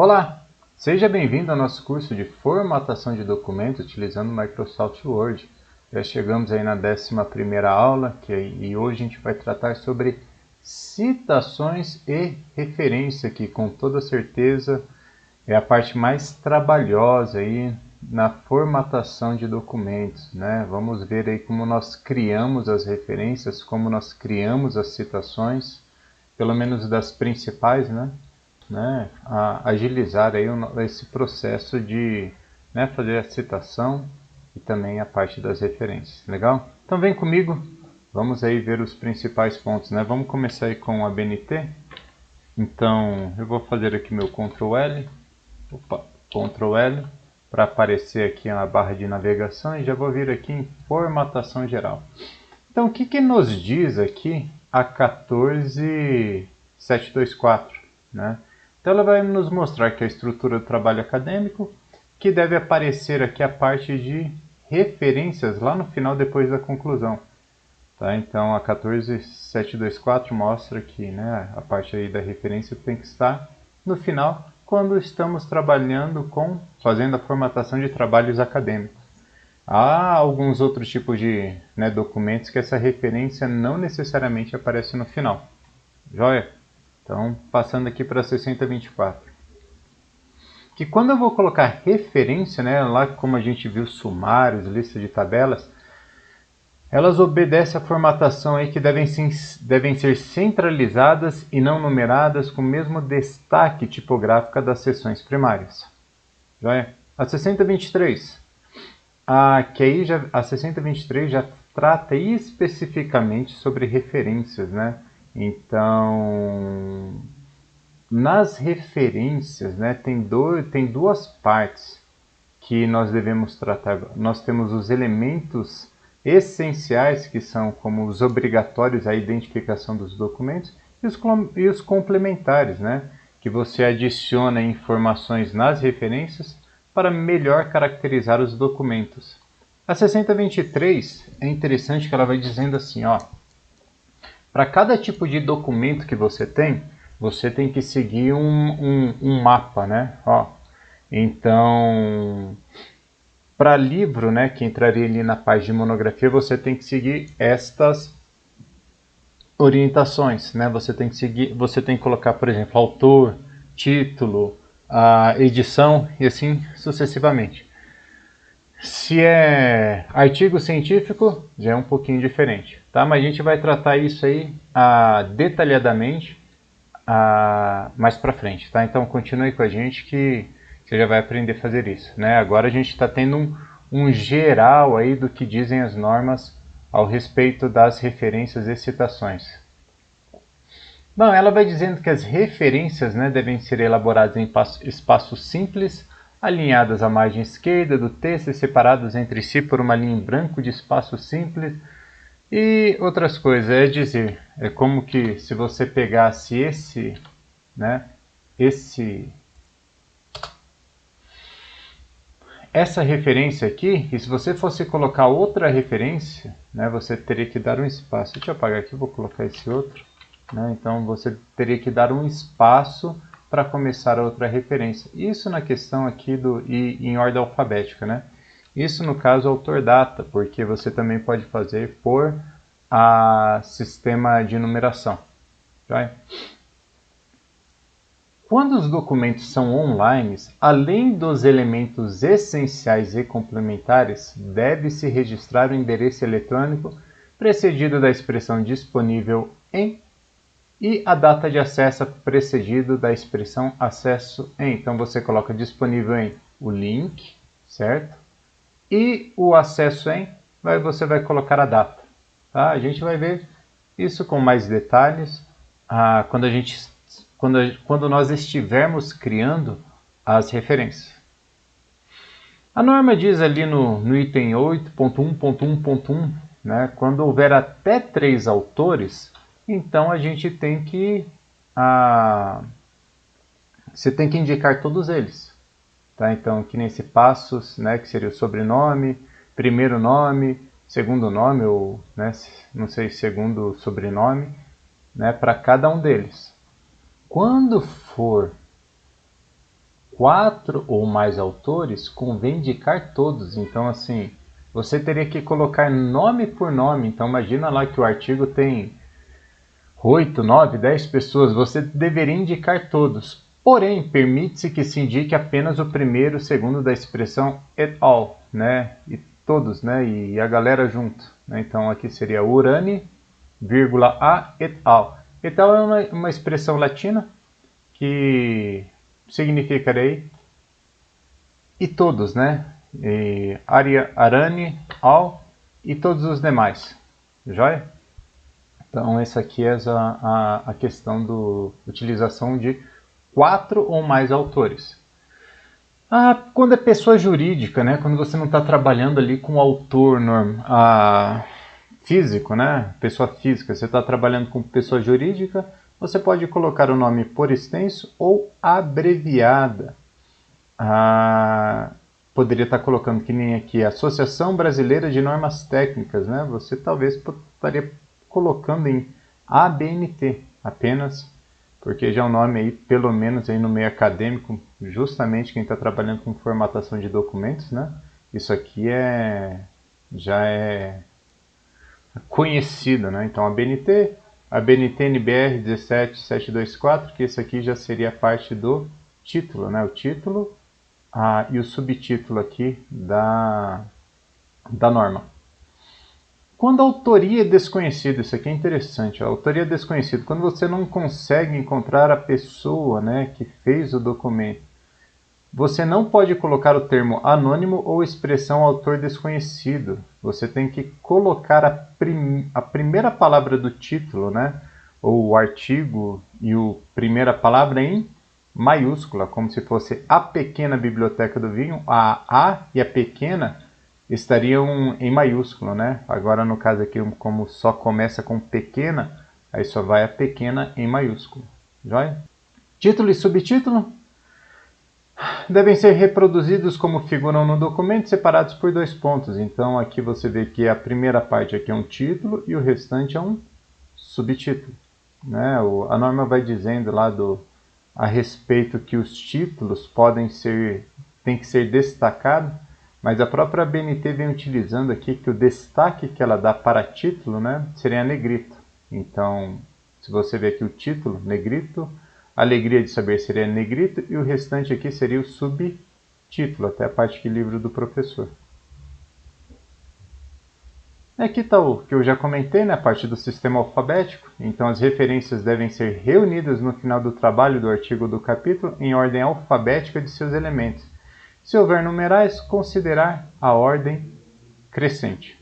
Olá, seja bem-vindo ao nosso curso de formatação de documentos utilizando o Microsoft Word. Já chegamos aí na 11ª aula e hoje a gente vai tratar sobre citações e referência, que com toda certeza é a parte mais trabalhosa aí na formatação de documentos, né? Vamos ver aí como nós criamos as referências, como nós criamos as citações, pelo menos das principais, né? Agilizar aí esse processo de fazer a citação e também a parte das referências. Legal? Então vem comigo, vamos aí ver os principais pontos, né? Vamos começar aí com a BNT. Então eu vou fazer aqui meu Ctrl L, Ctrl L, para aparecer aqui na barra de navegação, e já vou vir aqui em formatação geral. Então o que nos diz aqui a 14724, né? Então ela vai nos mostrar que a estrutura do trabalho acadêmico, que deve aparecer aqui a parte de referências lá no final, depois da conclusão. Tá? Então a 14724 mostra que, né, a parte aí da referência tem que estar no final, quando estamos trabalhando fazendo a formatação de trabalhos acadêmicos. Há alguns outros tipos de documentos que essa referência não necessariamente aparece no final. Joia? Então, passando aqui para 6024. Que quando eu vou colocar referência, né, lá como a gente viu sumários, lista de tabelas, elas obedecem à formatação aí que devem ser centralizadas e não numeradas com o mesmo destaque tipográfico das seções primárias. Joia? A 6023. Que aí a 6023 já trata especificamente sobre referências, né? Então, nas referências, né, tem duas partes que nós devemos tratar. Nós temos os elementos essenciais, que são como os obrigatórios à identificação dos documentos, e os complementares, né, que você adiciona informações nas referências para melhor caracterizar os documentos. A 6023 é interessante que ela vai dizendo assim, ó, para cada tipo de documento que você tem que seguir um mapa, né? Ó, então, para livro, né, que entraria ali na parte de monografia, você tem que seguir estas orientações, né? Você tem que colocar, por exemplo, autor, título, a edição e assim sucessivamente. Se é artigo científico, já é um pouquinho diferente, tá? Mas a gente vai tratar isso aí detalhadamente mais para frente, tá? Então continue com a gente que você já vai aprender a fazer isso, né? Agora a gente está tendo um geral aí do que dizem as normas ao respeito das referências e citações. Bom, ela vai dizendo que as referências, né, devem ser elaboradas em espaços simples, alinhadas à margem esquerda do texto e separadas entre si por uma linha em branco de espaço simples. E outras coisas, é dizer, é como que se você pegasse essa referência aqui, e se você fosse colocar outra referência, né, você teria que dar um espaço. Deixa eu apagar aqui, vou colocar esse outro. Né, então você teria que dar um espaço para começar a outra referência. Isso na questão aqui em ordem alfabética, né? Isso no caso autor-data, porque você também pode fazer por sistema de numeração. Tá? Quando os documentos são online, além dos elementos essenciais e complementares, deve-se registrar o endereço eletrônico precedido da expressão disponível em e a data de acesso precedido da expressão acesso em. Então você coloca disponível em o link, certo? E o acesso em, você vai colocar a data. Tá? A gente vai ver isso com mais detalhes quando nós estivermos criando as referências. A norma diz ali no item 8.1.1.1, né, quando houver até 3 autores, então a gente tem que você tem que indicar todos eles, tá? Então que nesse passos, né, que seria o sobrenome, primeiro nome, segundo nome ou, né, não sei, segundo sobrenome, né, para cada um deles. Quando for 4 ou mais autores, convém indicar todos. Então, assim, você teria que colocar nome por nome. Então, imagina lá que o artigo tem 8, 9, 10 pessoas, você deveria indicar todos. Porém, permite-se que se indique apenas o primeiro, o segundo da expressão et al, né? E todos, né? E a galera junto. Né? Então, aqui seria Urani, vírgula, a et al. Et al é uma expressão latina que significaria e todos, né? E Arani, al e todos os demais. Joia? Então, essa aqui é a questão da utilização de 4 ou mais autores. Quando é pessoa jurídica, né? Quando você não está trabalhando ali com o autor físico, né? Pessoa física, você está trabalhando com pessoa jurídica, você pode colocar o nome por extenso ou abreviada. Poderia estar colocando que nem aqui, Associação Brasileira de Normas Técnicas, né? Você talvez estaria colocando em ABNT apenas, porque já é um nome aí, pelo menos aí no meio acadêmico, justamente quem está trabalhando com formatação de documentos, né? Isso aqui já é conhecido, né? Então ABNT NBR 17724, que esse aqui já seria parte do título, né? O título e o subtítulo aqui da norma. Quando a autoria é desconhecida, isso aqui é interessante, a autoria é desconhecida, quando você não consegue encontrar a pessoa, né, que fez o documento, você não pode colocar o termo anônimo ou expressão autor desconhecido. Você tem que colocar a primeira palavra do título, né, ou o artigo e a primeira palavra em maiúscula, como se fosse a pequena biblioteca do vinho, a e a pequena estariam em maiúsculo, né? Agora no caso aqui, como só começa com pequena, aí só vai a pequena em maiúsculo. Joia? Título e subtítulo devem ser reproduzidos como figuram no documento, separados por 2 pontos. Então aqui você vê que a primeira parte aqui é um título e o restante é um subtítulo. Né? A norma vai dizendo lá a respeito que os títulos tem que ser destacados, mas a própria BNT vem utilizando aqui que o destaque que ela dá para título, né, seria negrito. Então, se você ver aqui o título, negrito, alegria de saber seria negrito, e o restante aqui seria o subtítulo, até a parte que livro do professor. Aqui está o que eu já comentei, né, a parte do sistema alfabético. Então, as referências devem ser reunidas no final do trabalho do artigo ou do capítulo em ordem alfabética de seus elementos. Se houver numerais, considerar a ordem crescente.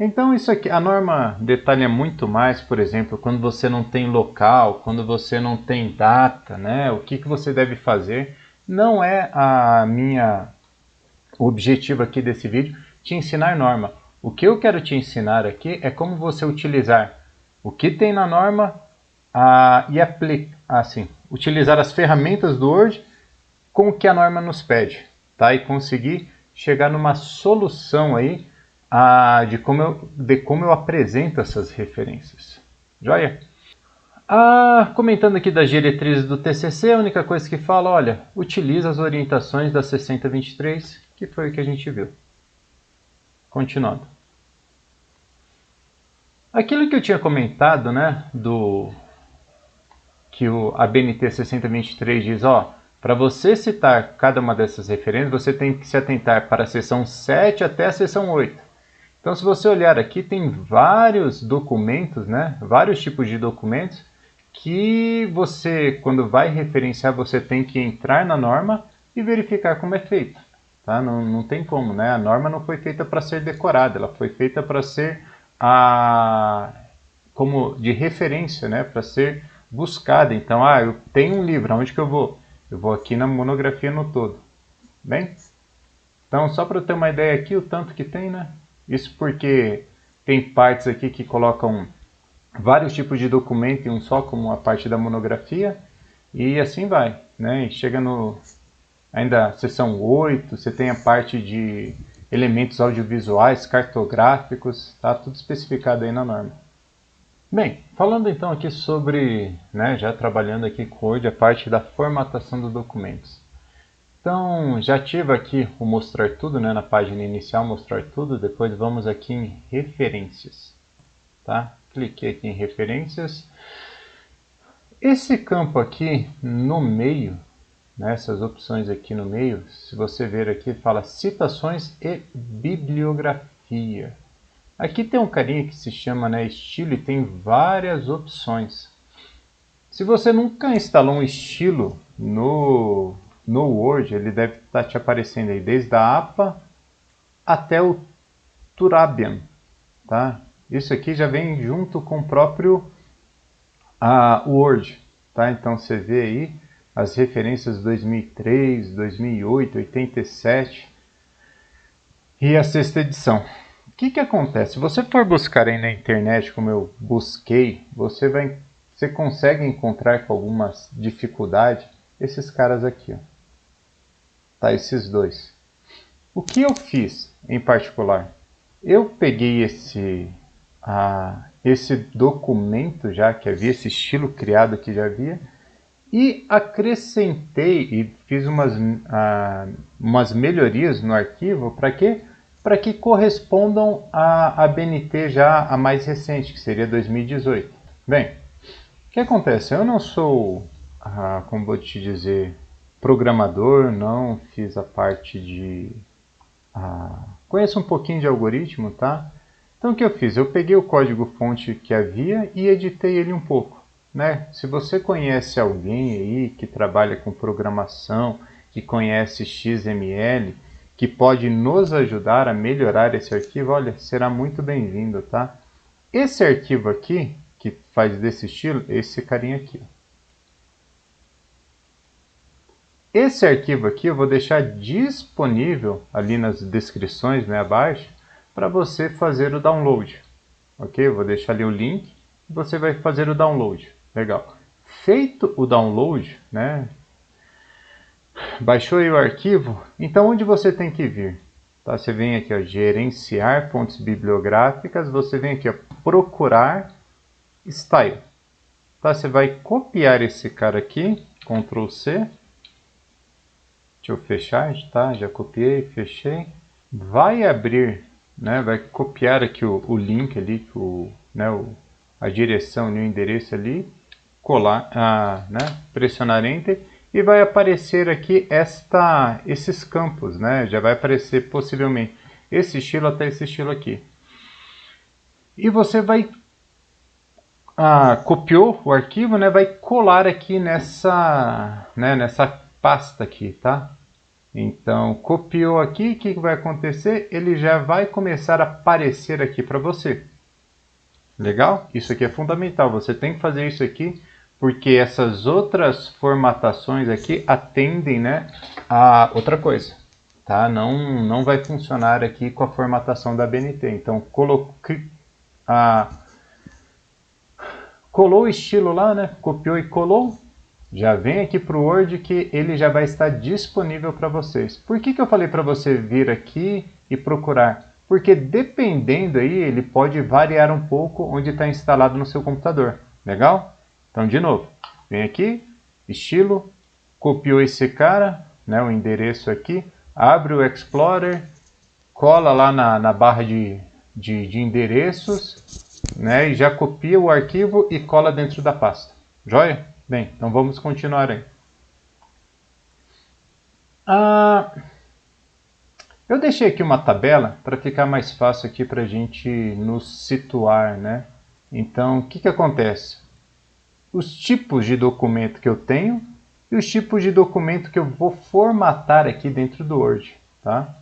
Então isso aqui, a norma detalha muito mais, por exemplo, quando você não tem local, quando você não tem data, né? O que você deve fazer. Não é o objetivo aqui desse vídeo te ensinar norma. O que eu quero te ensinar aqui é como você utilizar o que tem na norma e utilizar as ferramentas do Word com o que a norma nos pede, tá? E conseguir chegar numa solução aí de como eu apresento essas referências. Joia? Comentando aqui das diretrizes do TCC, a única coisa que fala, olha, utiliza as orientações da 6023, que foi o que a gente viu. Continuando. Aquilo que eu tinha comentado, né, que a BNT 6023 diz, para você citar cada uma dessas referências, você tem que se atentar para a seção 7 até a seção 8. Então, se você olhar aqui, tem vários documentos, né? Vários tipos de documentos que você, quando vai referenciar, você tem que entrar na norma e verificar como é feito. Tá? Não tem como, né? A norma não foi feita para ser decorada, ela foi feita para ser como de referência, né? Para ser buscada. Então, eu tenho um livro, aonde que eu vou? Eu vou aqui na monografia no todo. Bem? Então, só para ter uma ideia aqui, o tanto que tem, né? Isso porque tem partes aqui que colocam vários tipos de documento em um só, como a parte da monografia, e assim vai, né? E chega ainda seção 8, você tem a parte de elementos audiovisuais, cartográficos, tá tudo especificado aí na norma. Bem, falando então aqui sobre, né, já trabalhando aqui com Word, a parte da formatação dos documentos. Então, já ativa aqui o mostrar tudo, né, na página inicial, mostrar tudo. Depois vamos aqui em referências, tá? Cliquei aqui em referências. Esse campo aqui no meio, né, essas opções aqui no meio, se você ver aqui, fala citações e bibliografia. Aqui tem um carinha que se chama, né, estilo e tem várias opções. Se você nunca instalou um estilo no Word, ele deve estar te aparecendo aí desde a APA até o Turabian, tá? Isso aqui já vem junto com o próprio Word, tá? Então você vê aí as referências 2003, 2008, 87 e a sexta edição. O que acontece? Se você for buscar aí na internet, como eu busquei, você consegue encontrar com algumas dificuldades esses caras aqui, ó. Tá, esses dois. O que eu fiz em particular? Eu peguei esse documento já que havia, esse estilo criado que já havia, e acrescentei e fiz umas melhorias no arquivo. Para quê? Para que correspondam à BNT já a mais recente, que seria 2018. Bem, o que acontece? Eu não sou, como vou te dizer, programador, não fiz a parte de... conheço um pouquinho de algoritmo, tá? Então o que eu fiz? Eu peguei o código-fonte que havia e editei ele um pouco, né? Se você conhece alguém aí que trabalha com programação, que conhece XML, que pode nos ajudar a melhorar esse arquivo, olha, será muito bem-vindo, tá? Esse arquivo aqui, que faz desse estilo, esse carinha aqui. Esse arquivo aqui eu vou deixar disponível ali nas descrições, né, abaixo, para você fazer o download. Ok? Eu vou deixar ali o link e você vai fazer o download. Legal. Feito o download, né? Baixou aí o arquivo, então onde você tem que vir? Tá? Você vem aqui, ó, gerenciar fontes bibliográficas, você vem aqui, ó, procurar style. Tá? Você vai copiar esse cara aqui, Ctrl C. Deixa eu fechar, tá? Já copiei, fechei. Vai abrir, né? Vai copiar aqui o link ali, a direção e o endereço ali, colar, né? Pressionar Enter. E vai aparecer aqui esses campos, né? Já vai aparecer possivelmente esse estilo até esse estilo aqui. E você vai copiou o arquivo, né? Vai colar aqui nessa pasta aqui, tá? Então copiou aqui, o que vai acontecer? Ele já vai começar a aparecer aqui para você. Legal? Isso aqui é fundamental. Você tem que fazer isso aqui, porque essas outras formatações aqui atendem, né, a outra coisa, tá? Não vai funcionar aqui com a formatação da BNT. Então colou o estilo lá, né? Copiou e colou. Já vem aqui para o Word que ele já vai estar disponível para vocês. Por que eu falei para você vir aqui e procurar? Porque dependendo aí, ele pode variar um pouco onde está instalado no seu computador. Legal? Então, de novo, vem aqui, estilo, copiou esse cara, né, o endereço aqui, abre o Explorer, cola lá na barra de endereços, né, e já copia o arquivo e cola dentro da pasta. Joia? Bem, então vamos continuar aí. Eu deixei aqui uma tabela para ficar mais fácil aqui para a gente nos situar, né? Então, o que acontece? Os tipos de documento que eu tenho e os tipos de documento que eu vou formatar aqui dentro do Word, tá?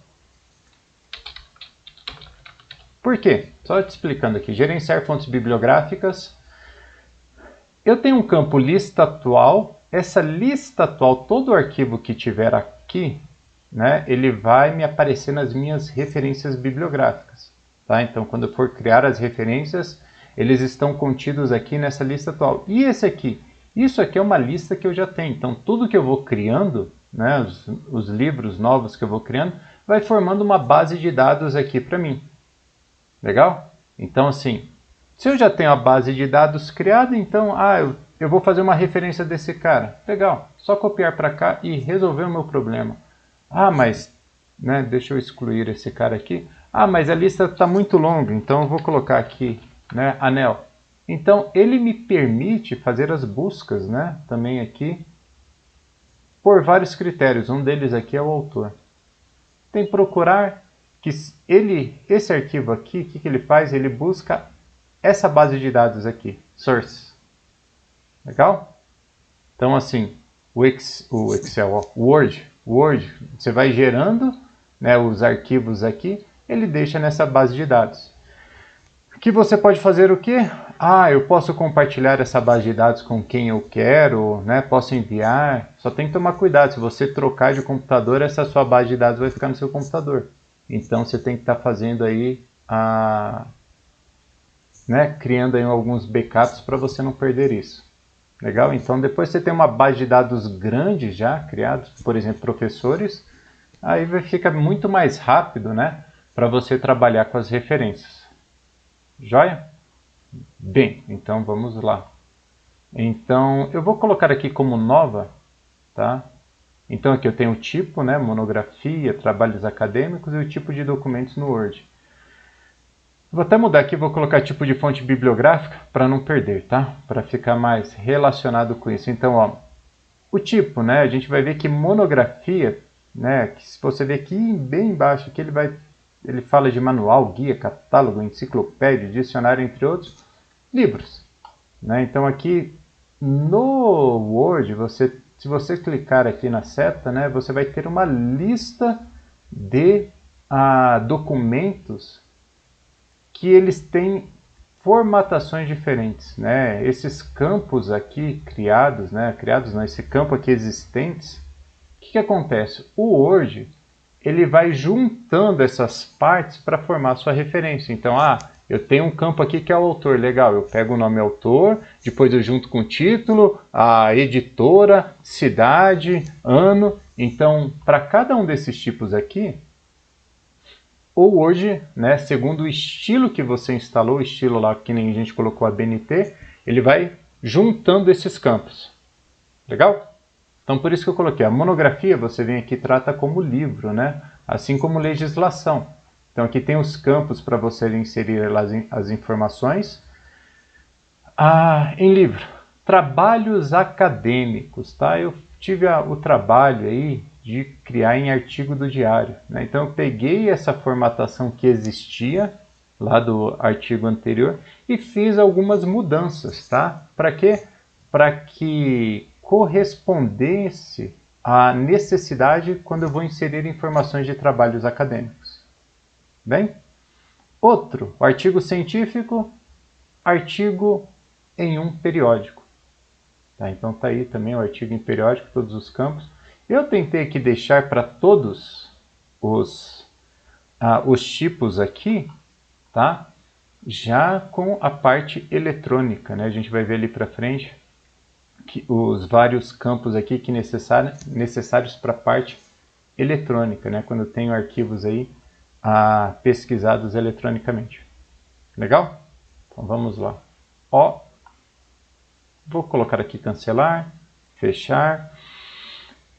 Por quê? Só te explicando aqui. Gerenciar fontes bibliográficas. Eu tenho um campo lista atual. Essa lista atual, todo arquivo que tiver aqui, né, ele vai me aparecer nas minhas referências bibliográficas, tá? Então, quando eu for criar as referências, eles estão contidos aqui nessa lista atual. E esse aqui? Isso aqui é uma lista que eu já tenho. Então, tudo que eu vou criando, né, os livros novos que eu vou criando, vai formando uma base de dados aqui para mim. Legal? Então, assim, se eu já tenho a base de dados criada, então, eu vou fazer uma referência desse cara. Legal, só copiar para cá e resolver o meu problema. Ah, mas, né, deixa eu excluir esse cara aqui. Ah, mas a lista está muito longa, então eu vou colocar aqui, né, anel. Então, ele me permite fazer as buscas, né, também aqui, por vários critérios. Um deles aqui é o autor. Tem procurar, que esse arquivo aqui, o que ele faz? Ele busca essa base de dados aqui, source. Legal? Então, assim, o Excel, ó, Word, você vai gerando, né, os arquivos aqui, ele deixa nessa base de dados. Que você pode fazer o quê? Ah, eu posso compartilhar essa base de dados com quem eu quero, né? Posso enviar. Só tem que tomar cuidado. Se você trocar de computador, essa sua base de dados vai ficar no seu computador. Então você tem que estar fazendo aí né? Criando aí alguns backups para você não perder isso. Legal? Então depois você tem uma base de dados grande já criados, por exemplo, professores, aí vai ficar muito mais rápido, né? Para você trabalhar com as referências. Joia? Bem, então vamos lá. Então, eu vou colocar aqui como nova, tá? Então aqui eu tenho o tipo, né? Monografia, trabalhos acadêmicos e o tipo de documentos no Word. Vou até mudar aqui, vou colocar tipo de fonte bibliográfica para não perder, tá? Para ficar mais relacionado com isso. Então, ó, o tipo, né? A gente vai ver que monografia, né? Que se você ver aqui bem embaixo, que ele fala de manual, guia, catálogo, enciclopédia, dicionário, entre outros livros, né? Então aqui no Word, se você clicar aqui na seta, né? Você vai ter uma lista de documentos que eles têm formatações diferentes, né? Esses campos aqui criados, né? Criados não, esse campo aqui existentes, o que acontece? O Word, ele vai juntando essas partes para formar a sua referência. Então, eu tenho um campo aqui que é o autor, legal, eu pego o nome autor, depois eu junto com o título, a editora, cidade, ano. Então, para cada um desses tipos aqui, o Word, né, segundo o estilo que você instalou, o estilo lá que nem a gente colocou a BNT, ele vai juntando esses campos. Legal? Então por isso que eu coloquei a monografia, você vem aqui e trata como livro, né? Assim como legislação. Então aqui tem os campos para você inserir as informações. Em livro, trabalhos acadêmicos, tá? Eu tive o trabalho aí de criar em artigo do diário, né? Então eu peguei essa formatação que existia lá do artigo anterior e fiz algumas mudanças, tá? Para quê? Para que correspondesse à necessidade quando eu vou inserir informações de trabalhos acadêmicos. Bem? Outro, o artigo científico, artigo em um periódico. Tá? Então está aí também o artigo em periódico, todos os campos. Eu tentei aqui deixar para todos os tipos aqui, tá? Já com a parte eletrônica, né? A gente vai ver ali para frente os vários campos aqui que necessários para a parte eletrônica, né? Quando eu tenho arquivos aí pesquisados eletronicamente. Legal? Então vamos lá. Vou colocar aqui cancelar, fechar.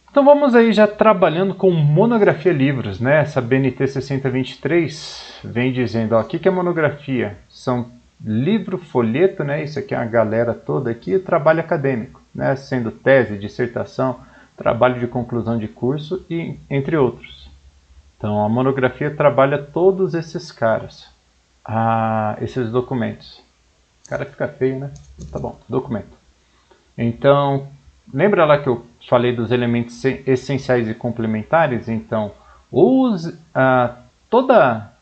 Então vamos aí já trabalhando com monografia livros, né? Essa BNT 6023 vem dizendo, ó, o que é monografia? São livro, folheto, né? Isso aqui é a galera toda aqui, trabalho acadêmico, né? Sendo tese, dissertação, trabalho de conclusão de curso e entre outros. Então a monografia trabalha todos esses caras, esses documentos. O cara fica feio, né? Tá bom, documento. Então, lembra lá que eu falei dos elementos essenciais e complementares? Então,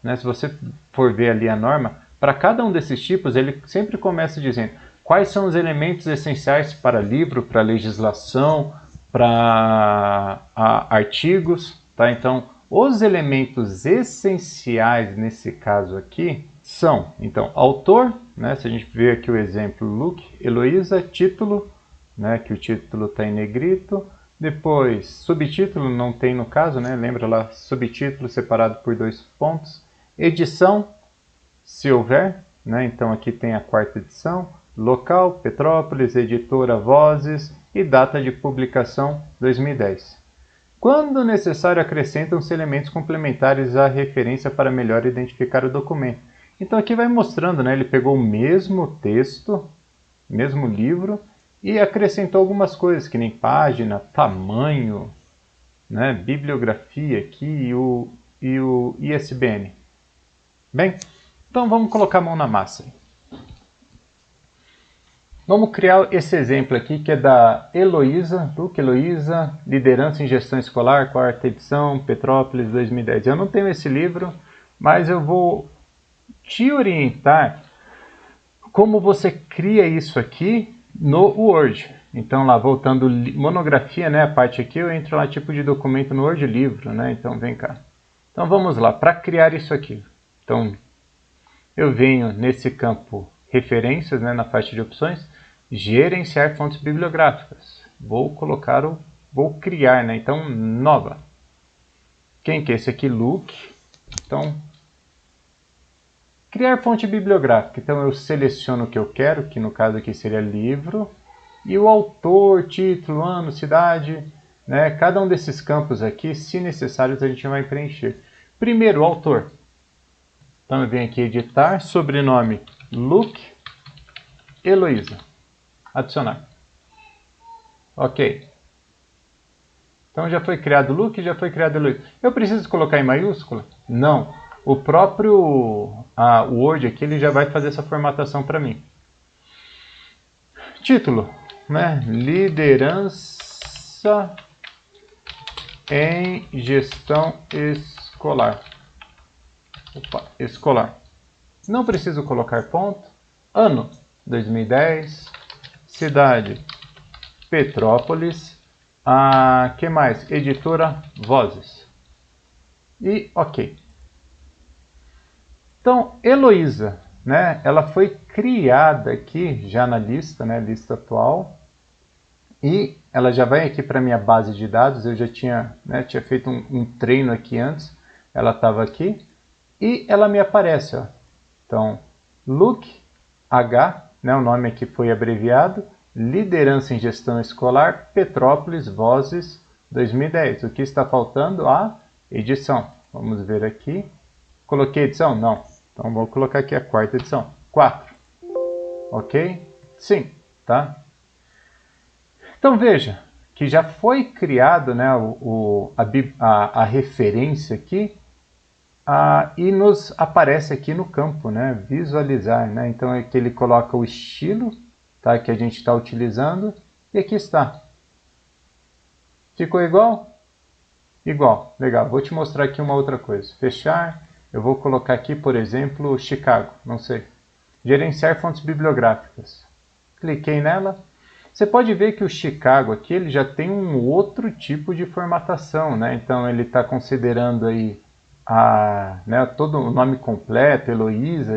né, se você for ver ali a norma, para cada um desses tipos, ele sempre começa dizendo quais são os elementos essenciais para livro, para legislação, para artigos, tá? Então, os elementos essenciais nesse caso aqui são, então, autor, né? Se a gente ver aqui o exemplo, Luke, Heloísa, título, né? Que o título está em negrito. Depois, subtítulo não tem no caso, né? Lembra lá, subtítulo separado por 2 pontos. Edição, se houver, né? Então aqui tem a 4ª edição. Local, Petrópolis, editora Vozes e data de publicação 2010. Quando necessário, acrescentam-se elementos complementares à referência para melhor identificar o documento. Então aqui vai mostrando, né? Ele pegou o mesmo texto, mesmo livro, e acrescentou algumas coisas, que nem página, tamanho, né? Bibliografia aqui e o ISBN. Bem, então vamos colocar a mão na massa. Vamos criar esse exemplo aqui, que é da Heloísa, Luke Heloísa, Liderança em Gestão Escolar, 4ª edição, Petrópolis, 2010. Eu não tenho esse livro, mas eu vou te orientar como você cria isso aqui no Word. Então lá, voltando, monografia, né, a parte aqui, eu entro lá, tipo de documento no Word livro, né, então vem cá. Então vamos lá, para criar isso aqui. Então, eu venho nesse campo referências, né, na faixa de opções, gerenciar fontes bibliográficas. Vou criar, né, então nova. Quem que é esse aqui? Luke. Então, criar fonte bibliográfica. Então eu seleciono o que eu quero, que no caso aqui seria livro, e o autor, título, ano, cidade, né, cada um desses campos aqui, se necessários, a gente vai preencher. Primeiro, o autor. Então eu venho aqui editar, sobrenome Luke Heloísa. Adicionar. Ok. Então já foi criado Luke, já foi criado Heloísa. Eu preciso colocar em maiúscula? Não. O próprio o Word aqui ele já vai fazer essa formatação para mim. Título, né? Liderança em Gestão Escolar. Escolar. Não preciso colocar ponto. Ano, 2010. Cidade, Petrópolis. Que mais? Editora, Vozes. E ok. Então, Heloísa, né? Ela foi criada aqui já na lista, né? Lista atual. E ela já vai aqui para minha base de dados. Eu já tinha, né, tinha feito um treino aqui antes. Ela estava aqui. E ela me aparece, ó. Então, Luke H, né, o nome aqui foi abreviado, Liderança em Gestão Escolar, Petrópolis, Vozes, 2010. O que está faltando? A edição. Vamos ver aqui. Coloquei edição? Não. Então, vou colocar aqui a 4ª edição. 4. Ok? Sim, tá? Então, veja que já foi criado, né, a referência aqui, e nos aparece aqui no campo, né, visualizar, né, então é que ele coloca o estilo, tá, que a gente está utilizando, e aqui está. Ficou igual? Igual, legal. Vou te mostrar aqui uma outra coisa. Fechar, eu vou colocar aqui, por exemplo, Chicago, não sei. Gerenciar fontes bibliográficas. Cliquei nela. Você pode ver que o Chicago aqui ele já tem um outro tipo de formatação, né, então ele está considerando aí né, todo o nome completo, Heloísa,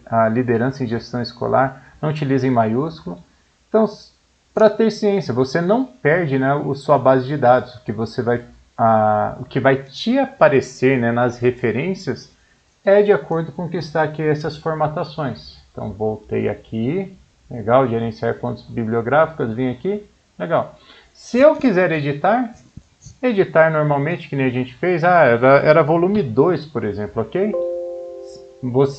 a liderança em gestão escolar, não utiliza em maiúsculo. Então, para ter ciência, você não perde, né, sua base de dados, o que vai te aparecer, né, nas referências é de acordo com o que está aqui essas formatações. Então, voltei aqui, legal, gerenciar fontes bibliográficas, vim aqui, legal. Se eu quiser editar normalmente, que nem a gente fez, era volume 2, por exemplo, ok?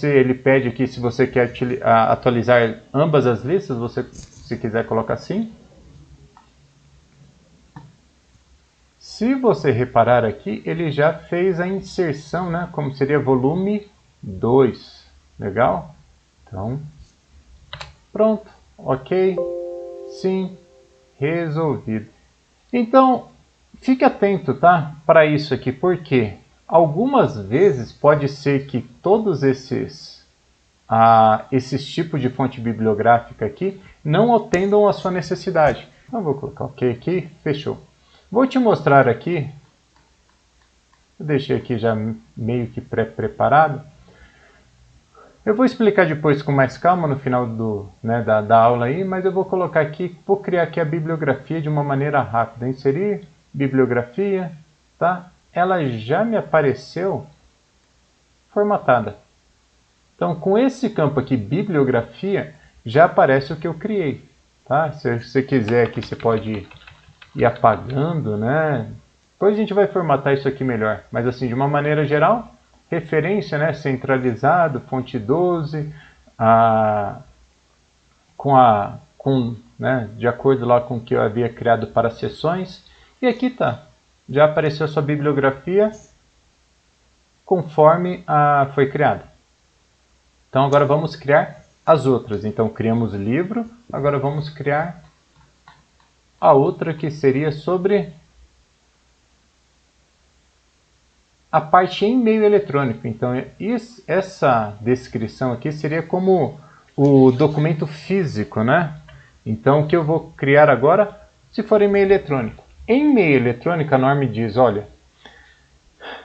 Ele pede aqui se você quer atualizar ambas as listas, se quiser colocar assim. Se você reparar aqui, ele já fez a inserção, né? Como seria volume 2, legal? Então, pronto, ok, sim, resolvido. Então, fique atento, tá? Para isso aqui, porque algumas vezes pode ser que todos esses tipos de fonte bibliográfica aqui não atendam a sua necessidade. Então, vou colocar ok aqui, fechou. Vou te mostrar aqui, eu deixei aqui já meio que pré-preparado. Eu vou explicar depois com mais calma no final da aula aí, mas eu vou colocar aqui, vou criar aqui a bibliografia de uma maneira rápida. Inserir bibliografia, tá? Ela já me apareceu formatada. Então, com esse campo aqui, bibliografia, já aparece o que eu criei, tá? Se você quiser aqui, você pode ir apagando, né? Depois a gente vai formatar isso aqui melhor, mas assim, de uma maneira geral, referência, né, centralizado, fonte 12, né, de acordo lá com o que eu havia criado para sessões. E aqui tá, já apareceu a sua bibliografia conforme foi criada. Então agora vamos criar as outras. Então criamos livro, agora vamos criar a outra que seria sobre a parte em meio eletrônico. Então essa descrição aqui seria como o documento físico, né? Então o que eu vou criar agora, se for em meio eletrônico. Em meio eletrônico a norma diz, olha,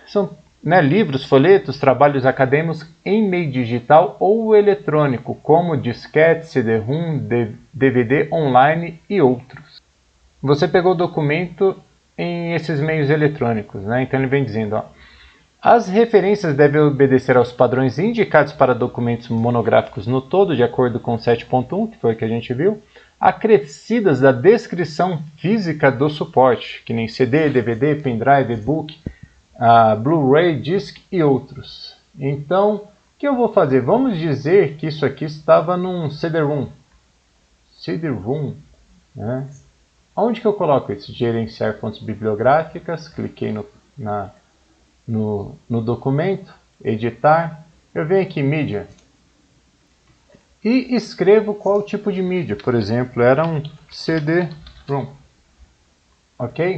são livros, folhetos, trabalhos acadêmicos em meio digital ou eletrônico, como disquete, CD-ROM, DVD online e outros. Você pegou o documento em esses meios eletrônicos, né? Então ele vem dizendo, ó, as referências devem obedecer aos padrões indicados para documentos monográficos no todo, de acordo com 7.1, que foi o que a gente viu, acrescidas da descrição física do suporte, que nem CD, DVD, pendrive, e-book, Blu-ray, disc e outros. Então, o que eu vou fazer? Vamos dizer que isso aqui estava num CD-ROM. CD-ROM, né? Onde que eu coloco isso? Gerenciar fontes bibliográficas, cliquei no documento, editar, eu venho aqui em mídia e escrevo qual tipo de mídia. Por exemplo, era um CD-ROM. Ok?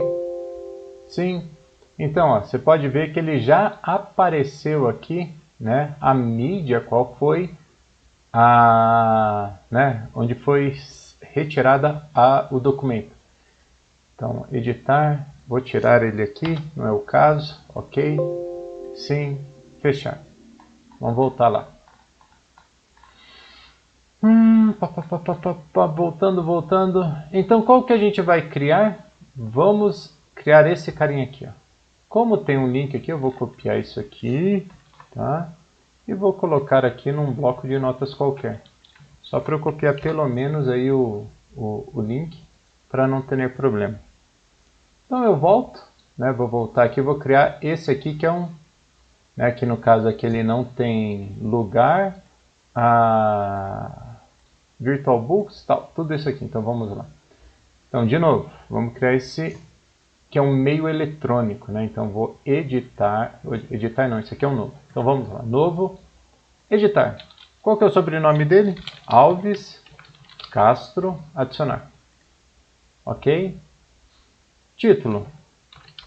Sim. Então, ó, você pode ver que ele já apareceu aqui, né, a mídia, qual foi onde foi retirada o documento. Então, editar, vou tirar ele aqui, não é o caso, ok, sim, fechar. Vamos voltar lá. Voltando. Então, qual que a gente vai criar? Vamos criar esse carinha aqui, ó. Como tem um link aqui, eu vou copiar isso aqui, tá? E vou colocar aqui num bloco de notas qualquer. Só para eu copiar pelo menos aí o link, para não ter problema. Então eu volto, né? Vou voltar aqui, vou criar esse aqui que é um, né? Que no caso aqui ele não tem lugar, VirtualBooks, tal, tudo isso aqui. Então vamos lá. Então de novo, vamos criar esse que é um meio eletrônico, né? Então vou editar não, isso aqui é um novo. Então vamos lá, novo, editar. Qual que é o sobrenome dele? Alves Castro, adicionar. Ok? Título,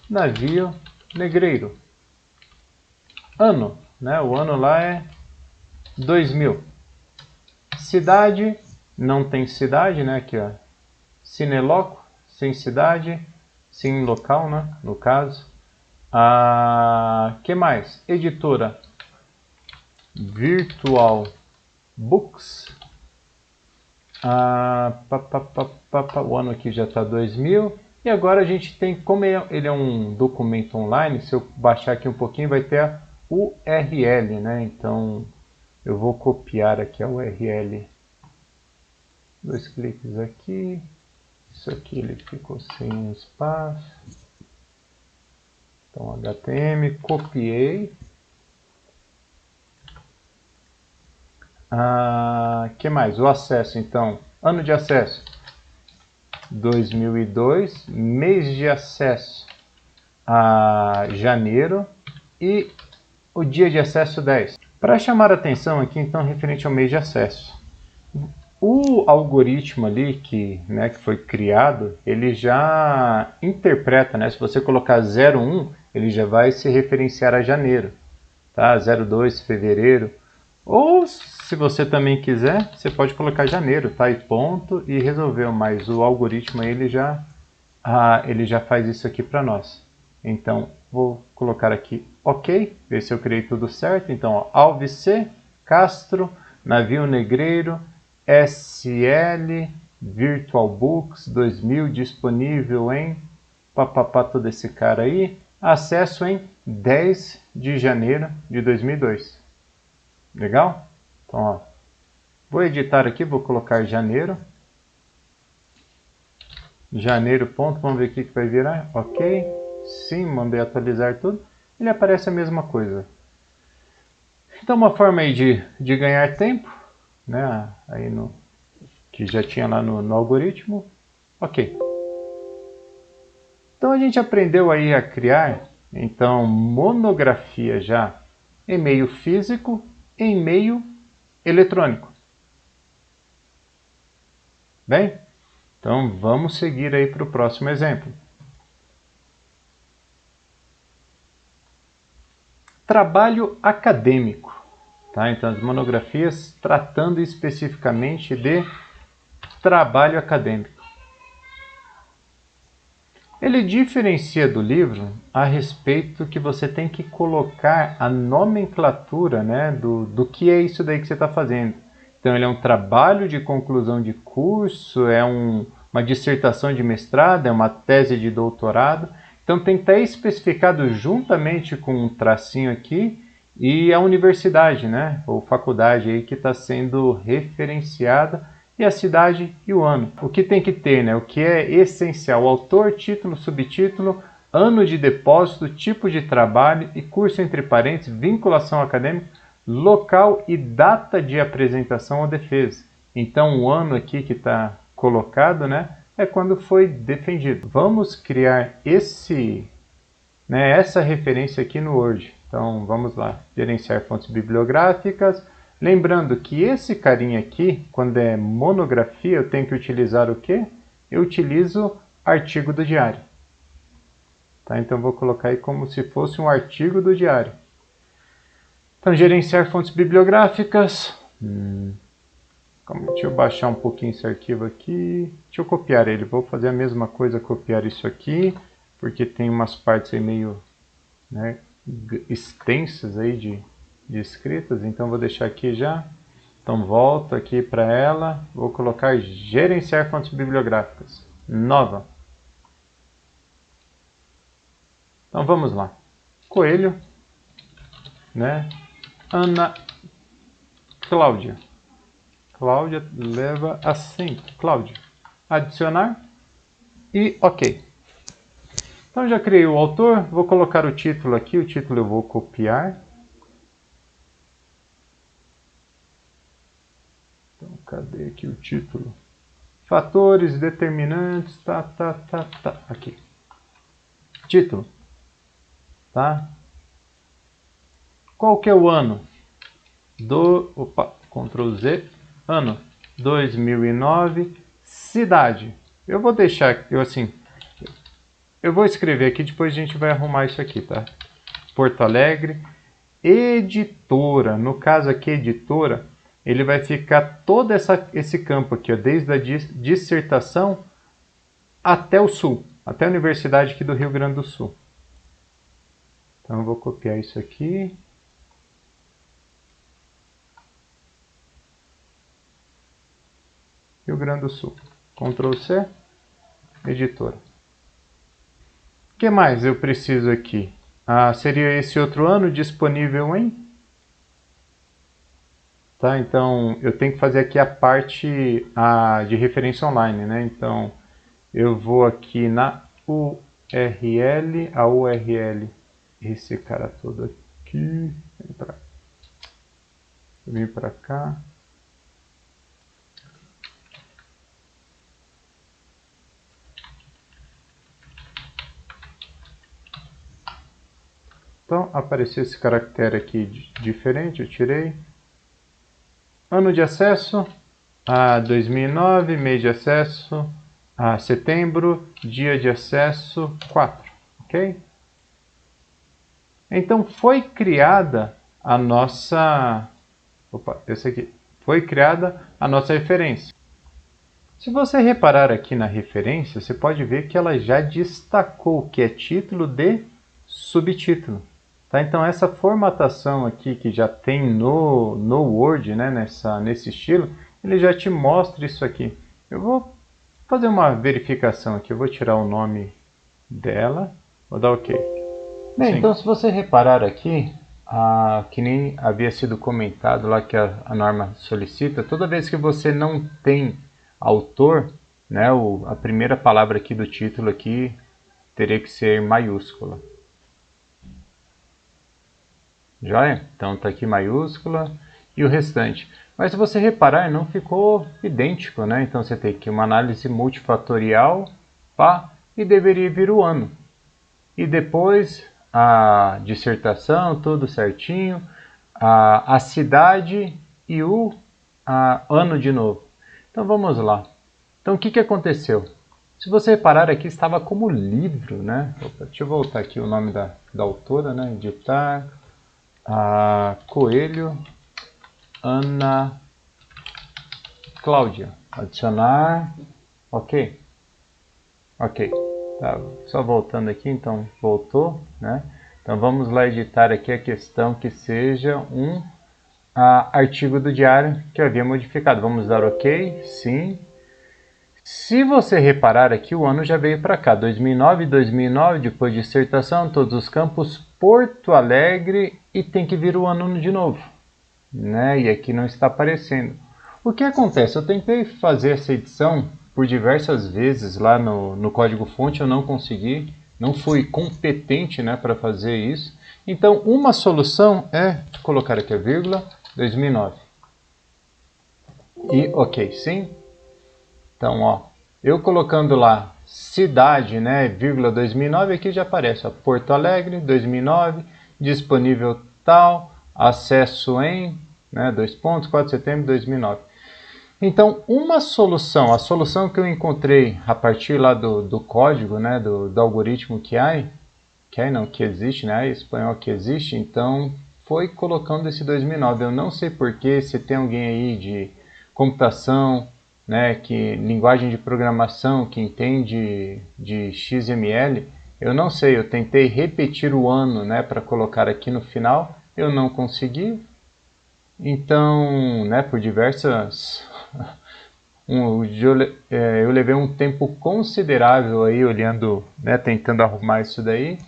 navio negreiro. Ano, né? O ano lá é 2000. Cidade, não tem cidade, né? Aqui, ó. Cineloco, sem cidade. Sim, local, né? No caso. Que mais? Editora Virtual Books. O ano aqui já está 2000. E agora a gente tem, como ele é um documento online, se eu baixar aqui um pouquinho, vai ter a URL, né? Então eu vou copiar aqui a URL. 2 cliques aqui. Isso aqui ele ficou sem espaço. Então, HTML, copiei. Que mais? O acesso, então. Ano de acesso, 2002. Mês de acesso, janeiro. E o dia de acesso, 10. Para chamar a atenção aqui, então, referente ao mês de acesso. O algoritmo ali que foi criado, ele já interpreta, né? Se você colocar 01, ele já vai se referenciar a janeiro, tá? 02, fevereiro. Ou, se você também quiser, você pode colocar janeiro, tá? E ponto, e resolveu. Mas o algoritmo, ele já faz isso aqui para nós. Então, vou colocar aqui OK, ver se eu criei tudo certo. Então, ó, Alves C, Castro, navio negreiro, SL, VirtualBooks 2000, disponível em todo esse cara aí, acesso em 10 de janeiro de 2002. Legal? Então, ó, vou editar aqui, vou colocar janeiro. Janeiro, ponto, vamos ver o que vai virar. OK, sim, mandei atualizar tudo, ele aparece a mesma coisa. Então uma forma aí de ganhar tempo, né, aí que já tinha lá no algoritmo, ok. Então a gente aprendeu aí a criar, então, monografia já em meio físico, em meio eletrônico. Bem, então vamos seguir aí para o próximo exemplo. Trabalho acadêmico. Tá? Então as monografias tratando especificamente de trabalho acadêmico. Ele diferencia do livro a respeito que você tem que colocar a nomenclatura, né, do que é isso daí que você está fazendo. Então ele é um trabalho de conclusão de curso, é uma dissertação de mestrado, é uma tese de doutorado. Então tem que estar especificado juntamente com um tracinho aqui e a universidade, né, ou faculdade aí que está sendo referenciada, e a cidade e o ano. O que tem que ter, né? O que é essencial: autor, título, subtítulo, ano de depósito, tipo de trabalho e curso entre parênteses, vinculação acadêmica, local e data de apresentação ou defesa. Então o ano aqui que está colocado, né, é quando foi defendido. Vamos criar essa referência aqui no Word. Então vamos lá, gerenciar fontes bibliográficas. Lembrando que esse carinha aqui, quando é monografia, eu tenho que utilizar o quê? Eu utilizo artigo do diário. Tá? Então vou colocar aí como se fosse um artigo do diário. Então, gerenciar fontes bibliográficas. Deixa eu baixar um pouquinho esse arquivo aqui. Deixa eu copiar ele. Vou fazer a mesma coisa, copiar isso aqui, porque tem umas partes aí meio, né, extensas aí de escritas, então vou deixar aqui já. Então volto aqui para ela, vou colocar gerenciar fontes bibliográficas, nova. Então vamos lá. Coelho, né? Ana Cláudia. Cláudia leva acento. Cláudia. Adicionar e ok. Então já criei o autor, vou colocar o título aqui, o título eu vou copiar. Então, cadê aqui o título? Fatores, determinantes, aqui. Título. Tá? Qual que é o ano? Ctrl Z, ano 2009, cidade. Eu vou deixar, eu vou escrever aqui, depois a gente vai arrumar isso aqui, tá? Porto Alegre, editora, no caso aqui editora, ele vai ficar todo esse campo aqui, ó, desde a dissertação até o sul, até a Universidade aqui do Rio Grande do Sul. Então eu vou copiar isso aqui. Rio Grande do Sul. Ctrl C, editora. O que mais eu preciso aqui? Seria esse outro ano disponível em... Tá, então eu tenho que fazer aqui a parte de referência online, né? Então eu vou aqui na URL, a URL, esse cara todo aqui, vem para cá. Então apareceu esse caractere aqui diferente, eu tirei. Ano de acesso, 2009, mês de acesso, setembro, dia de acesso, 4, ok? Então foi criada a nossa, foi criada a nossa referência. Se você reparar aqui na referência, você pode ver que ela já destacou o que é título de subtítulo. Tá? Então essa formatação aqui que já tem no Word, né, nesse estilo, ele já te mostra isso aqui. Eu vou fazer uma verificação aqui, eu vou tirar o nome dela, vou dar OK. Bem, então se você reparar aqui, que nem havia sido comentado lá que a norma solicita, toda vez que você não tem autor, né, a primeira palavra aqui do título aqui teria que ser maiúscula. Joia? Então está aqui maiúscula e o restante. Mas se você reparar, não ficou idêntico, né? Então você tem aqui uma análise multifatorial, pá, e deveria vir o ano. E depois a dissertação, tudo certinho, a cidade e o ano de novo. Então vamos lá. Então o que aconteceu? Se você reparar aqui, estava como livro, né? Opa, deixa eu voltar aqui o nome da autora, né? Editar, Coelho, Ana Cláudia. Adicionar, ok. Ok, tá, só voltando aqui, então voltou, né? Então vamos lá editar aqui a questão que seja um artigo do diário que eu havia modificado. Vamos dar ok, sim. Se você reparar aqui, o ano já veio para cá, 2009, depois dissertação, todos os campos, Porto Alegre, e tem que vir o ano de novo, né? E aqui não está aparecendo. O que acontece? Eu tentei fazer essa edição por diversas vezes lá no código-fonte, eu não consegui, não fui competente, né, para fazer isso. Então, uma solução é colocar aqui a vírgula, 2009. E ok, sim. Então, ó, eu colocando lá cidade, né, vírgula 2009, aqui já aparece, ó, Porto Alegre, 2009, disponível tal, acesso em, né, 4 de setembro de 2009. Então, uma solução, a solução que eu encontrei a partir lá do código, né, do algoritmo que existe, né, espanhol que existe, então foi colocando esse 2009. Eu não sei porquê, se tem alguém aí de computação, né, que linguagem de programação que entende de XML, eu não sei, eu tentei repetir o ano, né, para colocar aqui no final, eu não consegui. Então, né, por diversas... eu levei um tempo considerável aí olhando, né, tentando arrumar isso daí,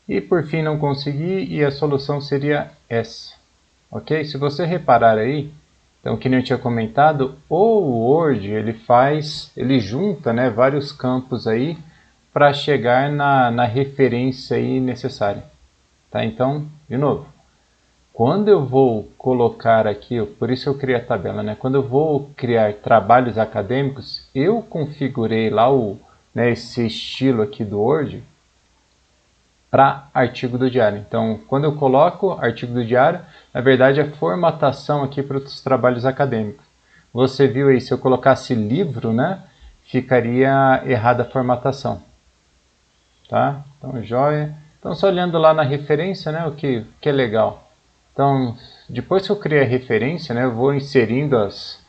e por fim não consegui, e a solução seria essa, ok? Se você reparar aí, então, que nem eu tinha comentado, o Word ele junta, né, vários campos aí para chegar na referência aí necessária, tá? Então, de novo, quando eu vou colocar aqui, por isso eu criei a tabela, né? Quando eu vou criar trabalhos acadêmicos, eu configurei lá né, esse estilo aqui do Word para artigo do diário. Então, quando eu coloco artigo do diário, na verdade é formatação aqui para os trabalhos acadêmicos. Você viu aí, se eu colocasse livro, né, ficaria errada a formatação. Tá? Então, joia. Então, só olhando lá na referência, né, o que é legal. Então, depois que eu criei a referência, né, eu vou inserindo as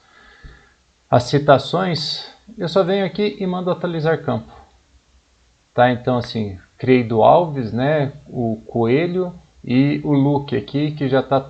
citações, eu só venho aqui e mando atualizar campo. Tá? Então, assim, criei do Alves, né, o Coelho e o Luke aqui, que já está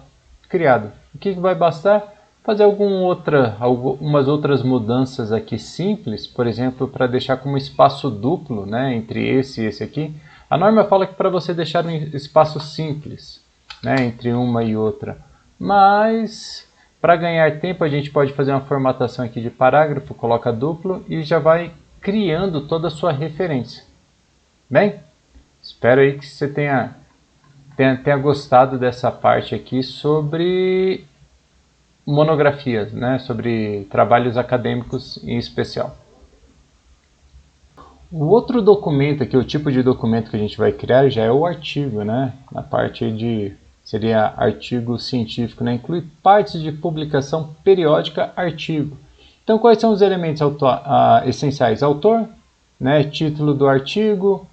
criado. O que vai bastar? Fazer algumas outras mudanças aqui simples, por exemplo, para deixar como espaço duplo, né, entre esse e esse aqui. A norma fala que para você deixar um espaço simples, né, entre uma e outra, mas para ganhar tempo a gente pode fazer uma formatação aqui de parágrafo, coloca duplo e já vai criando toda a sua referência. Bem, espero aí que você tenha gostado dessa parte aqui sobre monografias, né, sobre trabalhos acadêmicos em especial. O outro documento aqui, o tipo de documento que a gente vai criar já é o artigo, né, na parte de seria artigo científico, né? Inclui partes de publicação periódica, artigo. Então, quais são os elementos essenciais? Autor, né? Título do artigo,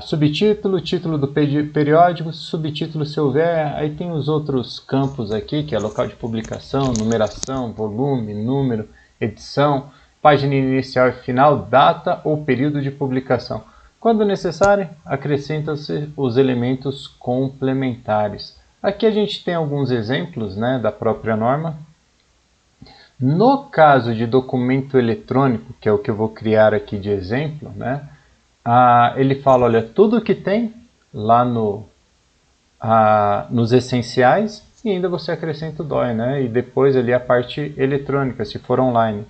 subtítulo, título do periódico, subtítulo se houver. Aí tem os outros campos aqui, que é local de publicação, numeração, volume, número, edição, página inicial e final, data ou período de publicação. Quando necessário, acrescentam-se os elementos complementares. Aqui a gente tem alguns exemplos, né, da própria norma. No caso de documento eletrônico, que é o que eu vou criar aqui de exemplo, né, ele fala, olha, tudo que tem lá nos essenciais, e ainda você acrescenta o DOI, né, e depois ali a parte eletrônica, se for online.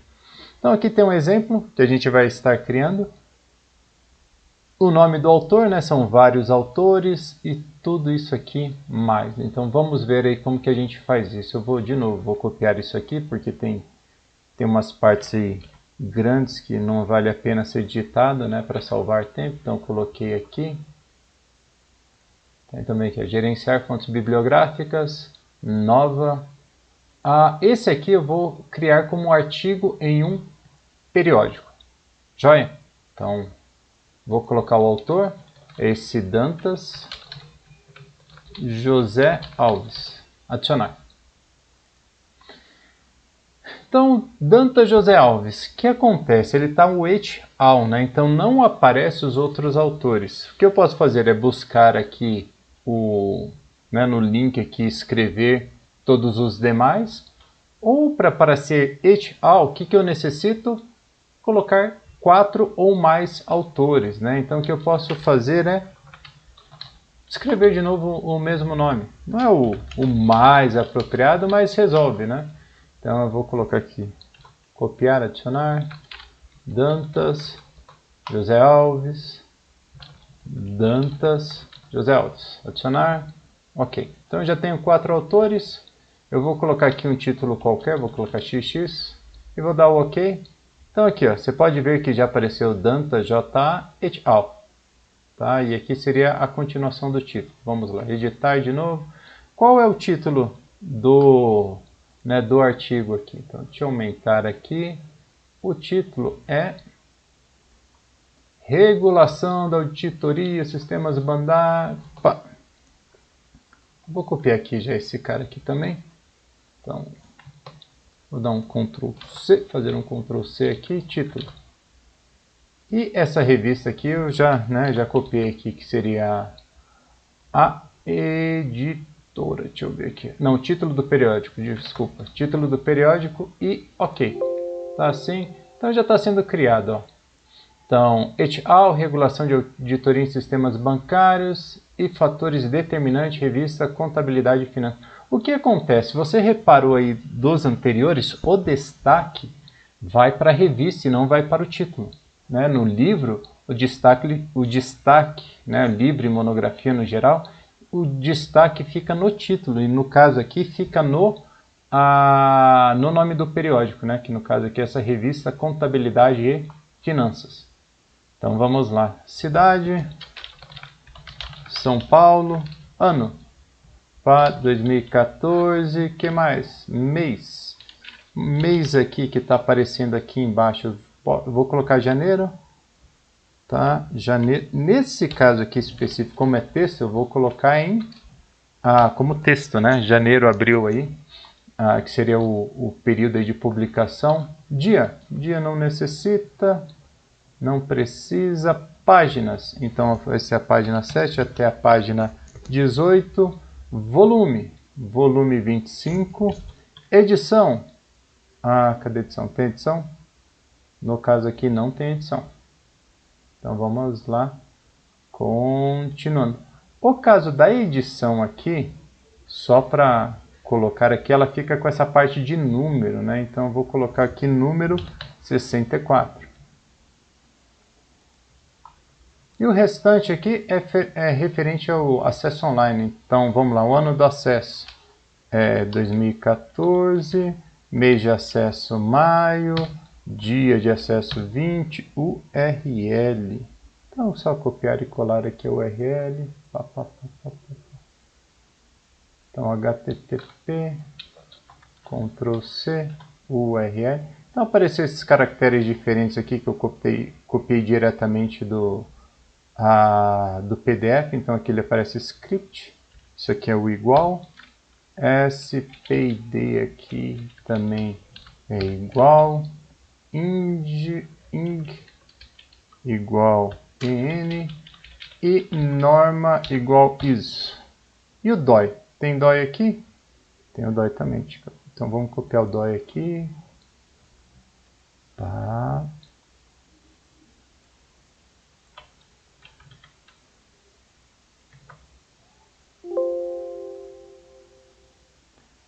Então aqui tem um exemplo que a gente vai estar criando. o nome do autor, né? São vários autores e tudo isso aqui mais. Então vamos ver aí como que a gente faz isso. Eu vou de novo, vou copiar isso aqui porque tem umas partes aí grandes que não vale a pena ser digitado, né? Para salvar tempo. Então coloquei aqui. Tem também aqui, gerenciar fontes bibliográficas, nova. Esse aqui eu vou criar como artigo em um periódico. Joia? Então, vou colocar o autor, esse Dantas José Alves. Adicionar. Então, Dantas José Alves, o que acontece? Ele está o et al, né? Então não aparece os outros autores. O que eu posso fazer é buscar aqui no link aqui, escrever todos os demais. Ou para aparecer et al, o que eu necessito? Colocar 4 ou mais autores, né? Então o que eu posso fazer é escrever de novo o mesmo nome. Não é o mais apropriado, mas resolve, né? Então eu vou colocar aqui, copiar, adicionar, Dantas José Alves, Dantas José Alves, adicionar, ok. Então eu já tenho 4 autores, eu vou colocar aqui um título qualquer, vou colocar XX e vou dar o ok. Então aqui, ó, você pode ver que já apareceu Dantas J et al. Tá? E aqui seria a continuação do título. Vamos lá, editar de novo. Qual é o título do artigo aqui? Então, deixa eu aumentar aqui. O título é Regulação da Auditoria, Sistemas Bandar. Vou copiar aqui já esse cara aqui também. Então, vou dar um Ctrl C, fazer um Ctrl C aqui, título. E essa revista aqui eu já copiei aqui, que seria a editora. Deixa eu ver aqui. Não, título do periódico, desculpa. Título do periódico e ok. Tá assim? Então já está sendo criado, ó. Então, et al, regulação de auditoria em sistemas bancários e fatores determinantes, revista Contabilidade e Finanças. O que acontece? Você reparou aí dos anteriores, o destaque vai para a revista e não vai para o título. Né? No livro, o destaque, né? Livro e monografia no geral, o destaque fica no título, e no caso aqui fica no nome do periódico, né? Que no caso aqui é essa revista Contabilidade e Finanças. Então vamos lá, cidade, São Paulo, ano, 2014, que mais? Mês aqui que está aparecendo aqui embaixo, vou colocar janeiro, tá? Janeiro. Nesse caso aqui específico, como é texto, eu vou colocar como texto, né? Janeiro, abril aí, que seria o período aí de publicação. Dia não necessita, não precisa. Páginas, então vai ser a página 7 até a página 18. Volume 25. Edição, cadê a edição? Tem edição? No caso aqui não tem edição. Então vamos lá, continuando. O caso da edição aqui, só para colocar aqui, ela fica com essa parte de número, né? Então eu vou colocar aqui número 64. E o restante aqui é referente ao acesso online. Então vamos lá, o ano do acesso é 2014, mês de acesso maio, dia de acesso 20, URL. Então só copiar e colar aqui a URL. Então HTTP, Ctrl C, URL. Então apareceu esses caracteres diferentes aqui que eu copiei diretamente do PDF. Então aqui ele aparece script. Isso aqui é o igual. SPID aqui também é igual. Ing igual EN e norma igual ISO. E o DOI? Tem DOI aqui? Tem o DOI também. Então vamos copiar o DOI aqui. Tá.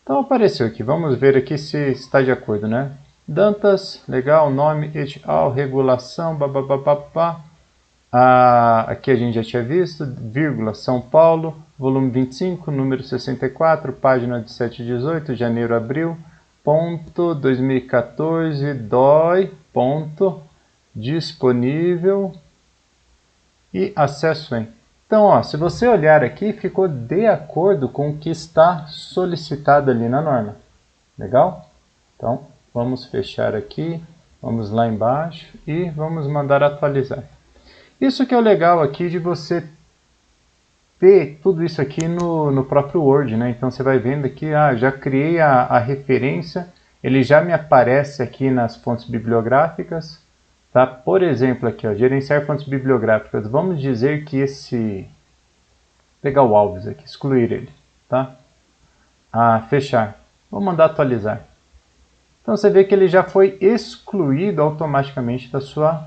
Então apareceu aqui. Vamos ver aqui se está de acordo, né? Dantas, legal, nome, et al, regulação, babababá. Aqui a gente já tinha visto, vírgula, São Paulo, volume 25, número 64, página de 7 a 18, janeiro, abril, ponto, 2014, dói, ponto, disponível e acesso em. Então, ó, se você olhar aqui, ficou de acordo com o que está solicitado ali na norma. Legal? Então, vamos fechar aqui, vamos lá embaixo e vamos mandar atualizar. Isso que é o legal aqui de você ter tudo isso aqui no próprio Word, né? Então você vai vendo aqui, já criei a referência, ele já me aparece aqui nas fontes bibliográficas, tá? Por exemplo aqui, ó, gerenciar fontes bibliográficas, vamos dizer que pegar o Alves aqui, excluir ele, tá? Fechar, vou mandar atualizar. Então você vê que ele já foi excluído automaticamente das suas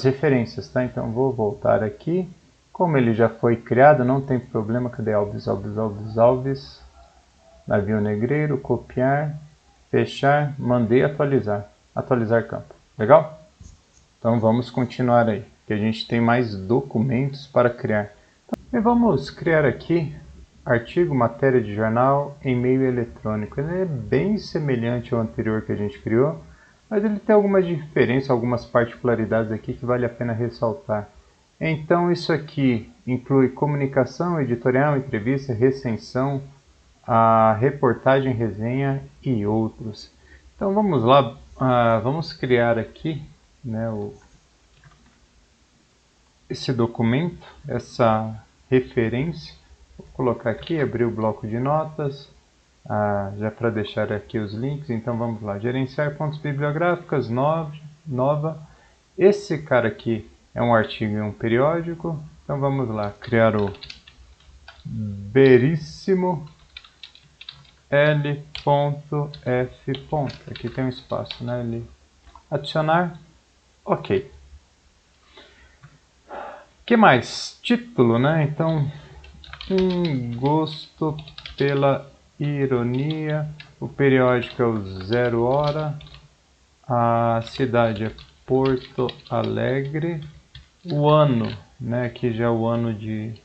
referências, tá? Então vou voltar aqui. Como ele já foi criado, não tem problema. Cadê Alves, Alves, Alves, Alves? Navio Negreiro, copiar, fechar, mandei atualizar. Atualizar campo. Legal? Então vamos continuar aí, que a gente tem mais documentos para criar. E vamos criar aqui artigo, matéria de jornal, e-mail eletrônico. Ele é bem semelhante ao anterior que a gente criou, mas ele tem algumas diferenças, algumas particularidades aqui que vale a pena ressaltar. Então isso aqui inclui comunicação, editorial, entrevista, recensão, a reportagem, resenha e outros. Então vamos lá, vamos criar aqui, né, esse documento, essa referência. Vou colocar aqui, abrir o bloco de notas, já para deixar aqui os links. Então vamos lá, gerenciar fontes bibliográficas, nova. Esse cara aqui é um artigo e um periódico. Então vamos lá, criar o Veríssimo L.F. Aqui tem um espaço, né? Adicionar, ok. Que mais? Título, né? Então, um gosto pela ironia. O periódico é o Zero Hora. A cidade é Porto Alegre. O ano, né? Aqui já é o ano de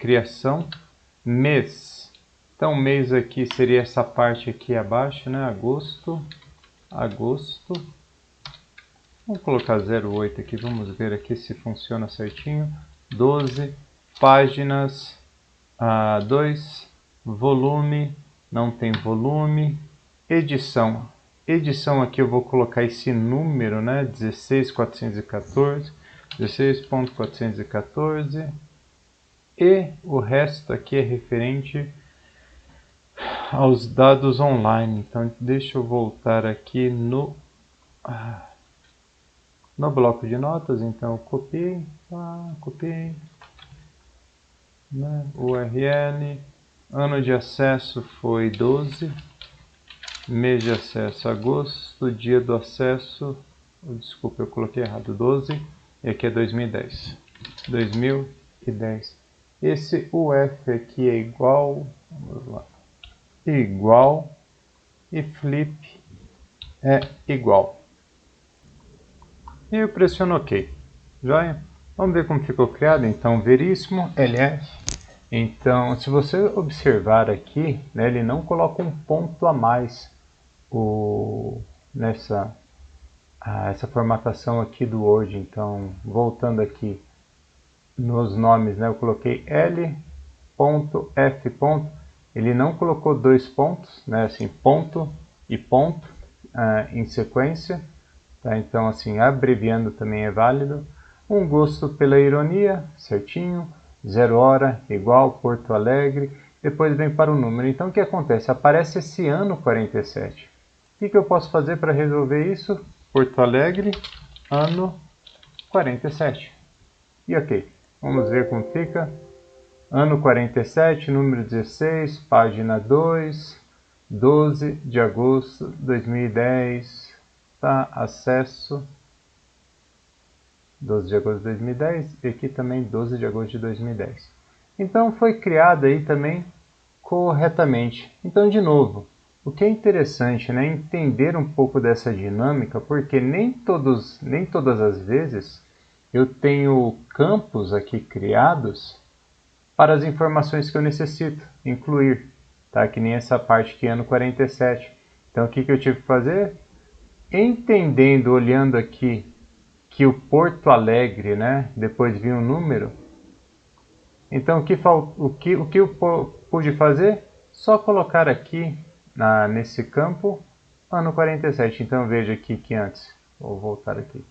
criação. Mês. Então, mês aqui seria essa parte aqui abaixo, né? Agosto. Vamos colocar 08 aqui, vamos ver aqui se funciona certinho. 12, páginas, 2, volume, não tem volume, edição. Edição aqui eu vou colocar esse número, né? 16.414, 16.414. E o resto aqui é referente aos dados online. Então deixa eu voltar aqui no bloco de notas. Então eu copiei, né? URL, ano de acesso foi 12, mês de acesso agosto, dia do acesso, desculpa, eu coloquei errado, 12, e aqui é 2010. Esse UF aqui é igual, vamos lá, igual, e flip é igual. E eu pressiono OK. Joia? Vamos ver como ficou criado. Então, Veríssimo, LF. Então, se você observar aqui, né, ele não coloca um ponto a mais nessa essa formatação aqui do Word. Então, voltando aqui nos nomes, né, eu coloquei L.F. Ele não colocou dois pontos, né, assim, ponto e ponto em sequência. Tá? Então, assim, abreviando também é válido. Um gosto pela ironia, certinho. 0 hora, igual, Porto Alegre. Depois vem para o número. Então, o que acontece? Aparece esse ano 47. O que eu posso fazer para resolver isso? Porto Alegre, ano 47. E ok. Vamos ver como fica. Ano 47, número 16, página 2, 12 de agosto de 2010. Tá? Acesso 12 de agosto de 2010 e aqui também 12 de agosto de 2010. Então foi criado aí também corretamente. Então, de novo, O que é interessante, né, entender um pouco dessa dinâmica, porque nem todas as vezes eu tenho campos aqui criados para as informações que eu necessito incluir, tá? Que nem essa parte aqui, ano 47. Então, o que eu tive que fazer? Entendendo, olhando aqui, que o Porto Alegre, né? Depois vinha um número. Então, o que eu pude fazer? Só colocar aqui, nesse campo, ano 47. Então, veja aqui que antes. Vou voltar aqui.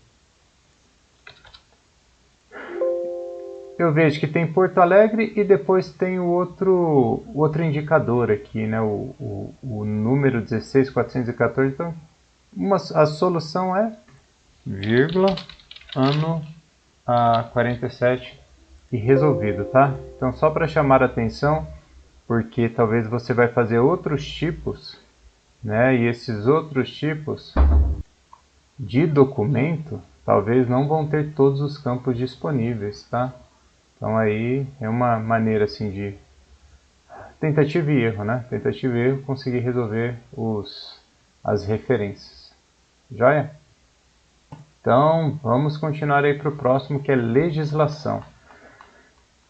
Eu vejo que tem Porto Alegre e depois tem o outro indicador aqui, né? O número 16414. Então, a solução é vírgula, ano 47 e resolvido, tá? Então, só para chamar a atenção, porque talvez você vai fazer outros tipos, né? E esses outros tipos de documento talvez não vão ter todos os campos disponíveis, tá? Então aí é uma maneira assim de tentativa e erro, né? Tentativa e erro, conseguir resolver as referências. Joia? Então vamos continuar aí para o próximo, que é legislação.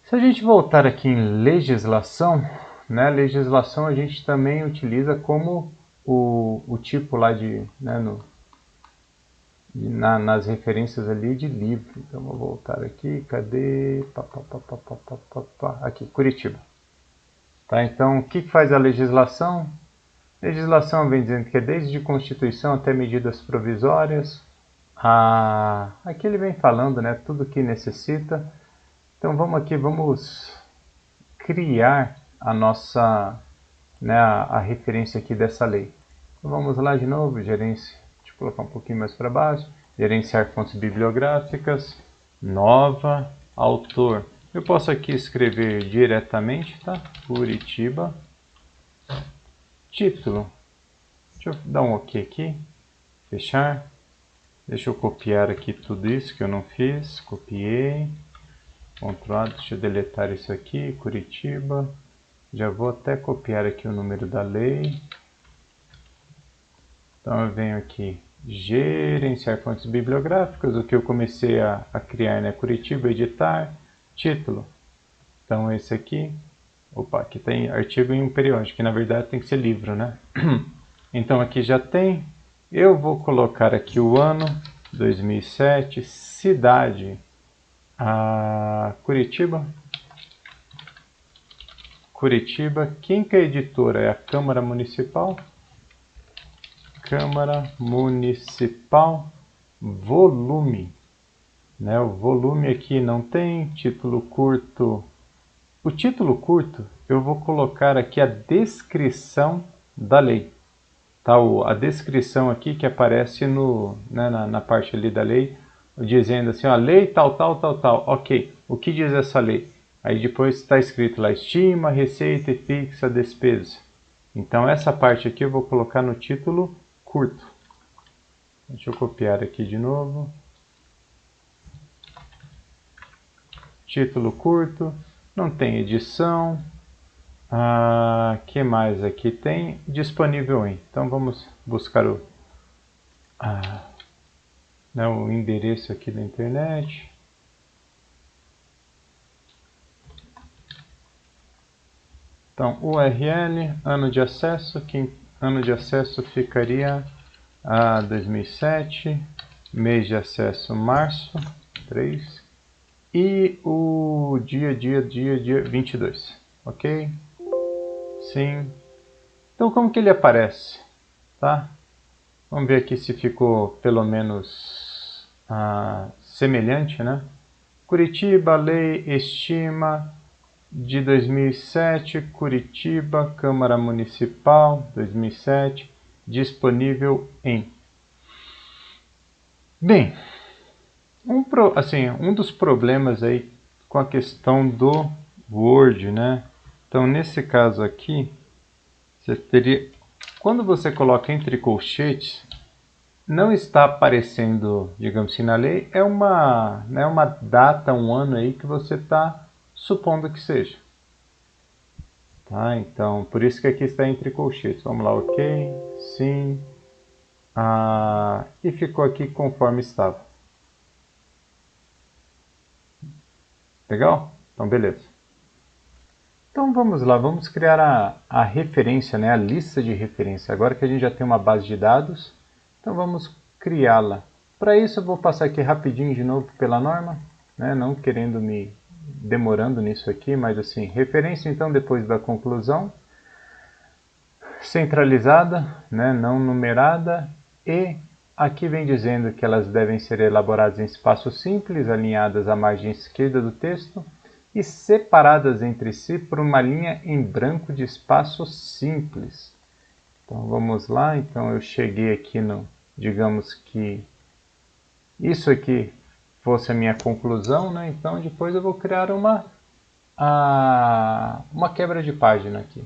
Se a gente voltar aqui em legislação, né? Legislação a gente também utiliza como o tipo lá de, né, nas referências ali de livro. Então vou voltar aqui, cadê? Aqui, Curitiba. Tá, então o que faz a legislação? Legislação vem dizendo que é desde Constituição até medidas provisórias. Aqui ele vem falando, né, tudo que necessita. Então vamos criar a nossa, né, a referência aqui dessa lei. Então vamos lá de novo, gerência. Deixa eu colocar um pouquinho mais para baixo. Gerenciar fontes bibliográficas. Nova, autor. Eu posso aqui escrever diretamente, tá? Curitiba. Título. Deixa eu dar um OK aqui. Fechar. Deixa eu copiar aqui tudo isso que eu não fiz. Copiei. Ctrl A, deixa eu deletar isso aqui. Curitiba. Já vou até copiar aqui o número da lei. Então eu venho aqui. Gerenciar fontes bibliográficas, o que eu comecei a criar, né? Curitiba, editar, título. Então esse aqui, opa, aqui tem artigo em um periódico, que na verdade tem que ser livro, né? Então aqui já tem, eu vou colocar aqui o ano, 2007, cidade, Curitiba. Curitiba, quem que é a editora? É a Câmara Municipal. Câmara Municipal, volume, né? O volume aqui não tem, título curto. O título curto eu vou colocar aqui a descrição da lei, tá? A descrição aqui que aparece né, na parte ali da lei, dizendo assim, ó, lei tal, tal, tal, tal. Ok, o que diz essa lei? Aí depois está escrito lá, estima, receita e fixa, despesa. Então essa parte aqui eu vou colocar no título curto. Deixa eu copiar aqui de novo. Título curto, não tem edição. Que mais aqui tem? Disponível em. Então vamos buscar né, o endereço aqui da internet. Então URL, ano de acesso, ano de acesso ficaria 2007, mês de acesso março 3 e o dia 22, ok? Sim. Então como que ele aparece, tá? Vamos ver aqui se ficou pelo menos semelhante, né? Curitiba, lei, estima de 2007, Curitiba, Câmara Municipal, 2007, disponível em. Bem, um dos problemas aí com a questão do Word, né? Então, nesse caso aqui, você teria, quando você coloca entre colchetes, não está aparecendo, digamos assim, na lei, é uma data, um ano aí que você está supondo que seja. Tá? Então, por isso que aqui está entre colchetes. Vamos lá, ok, sim, e ficou aqui conforme estava. Legal? Então, beleza. Então, vamos lá, vamos criar a referência, né? A lista de referência. Agora que a gente já tem uma base de dados, então vamos criá-la. Para isso, eu vou passar aqui rapidinho de novo pela norma, né? Não querendo me demorando nisso aqui, mas assim, referência, então, depois da conclusão, centralizada, né? Não numerada, e aqui vem dizendo que elas devem ser elaboradas em espaço simples, alinhadas à margem esquerda do texto e separadas entre si por uma linha em branco de espaço simples. Então vamos lá, então eu cheguei aqui no, digamos que isso aqui fosse a minha conclusão, né? Então depois eu vou criar uma quebra de página aqui.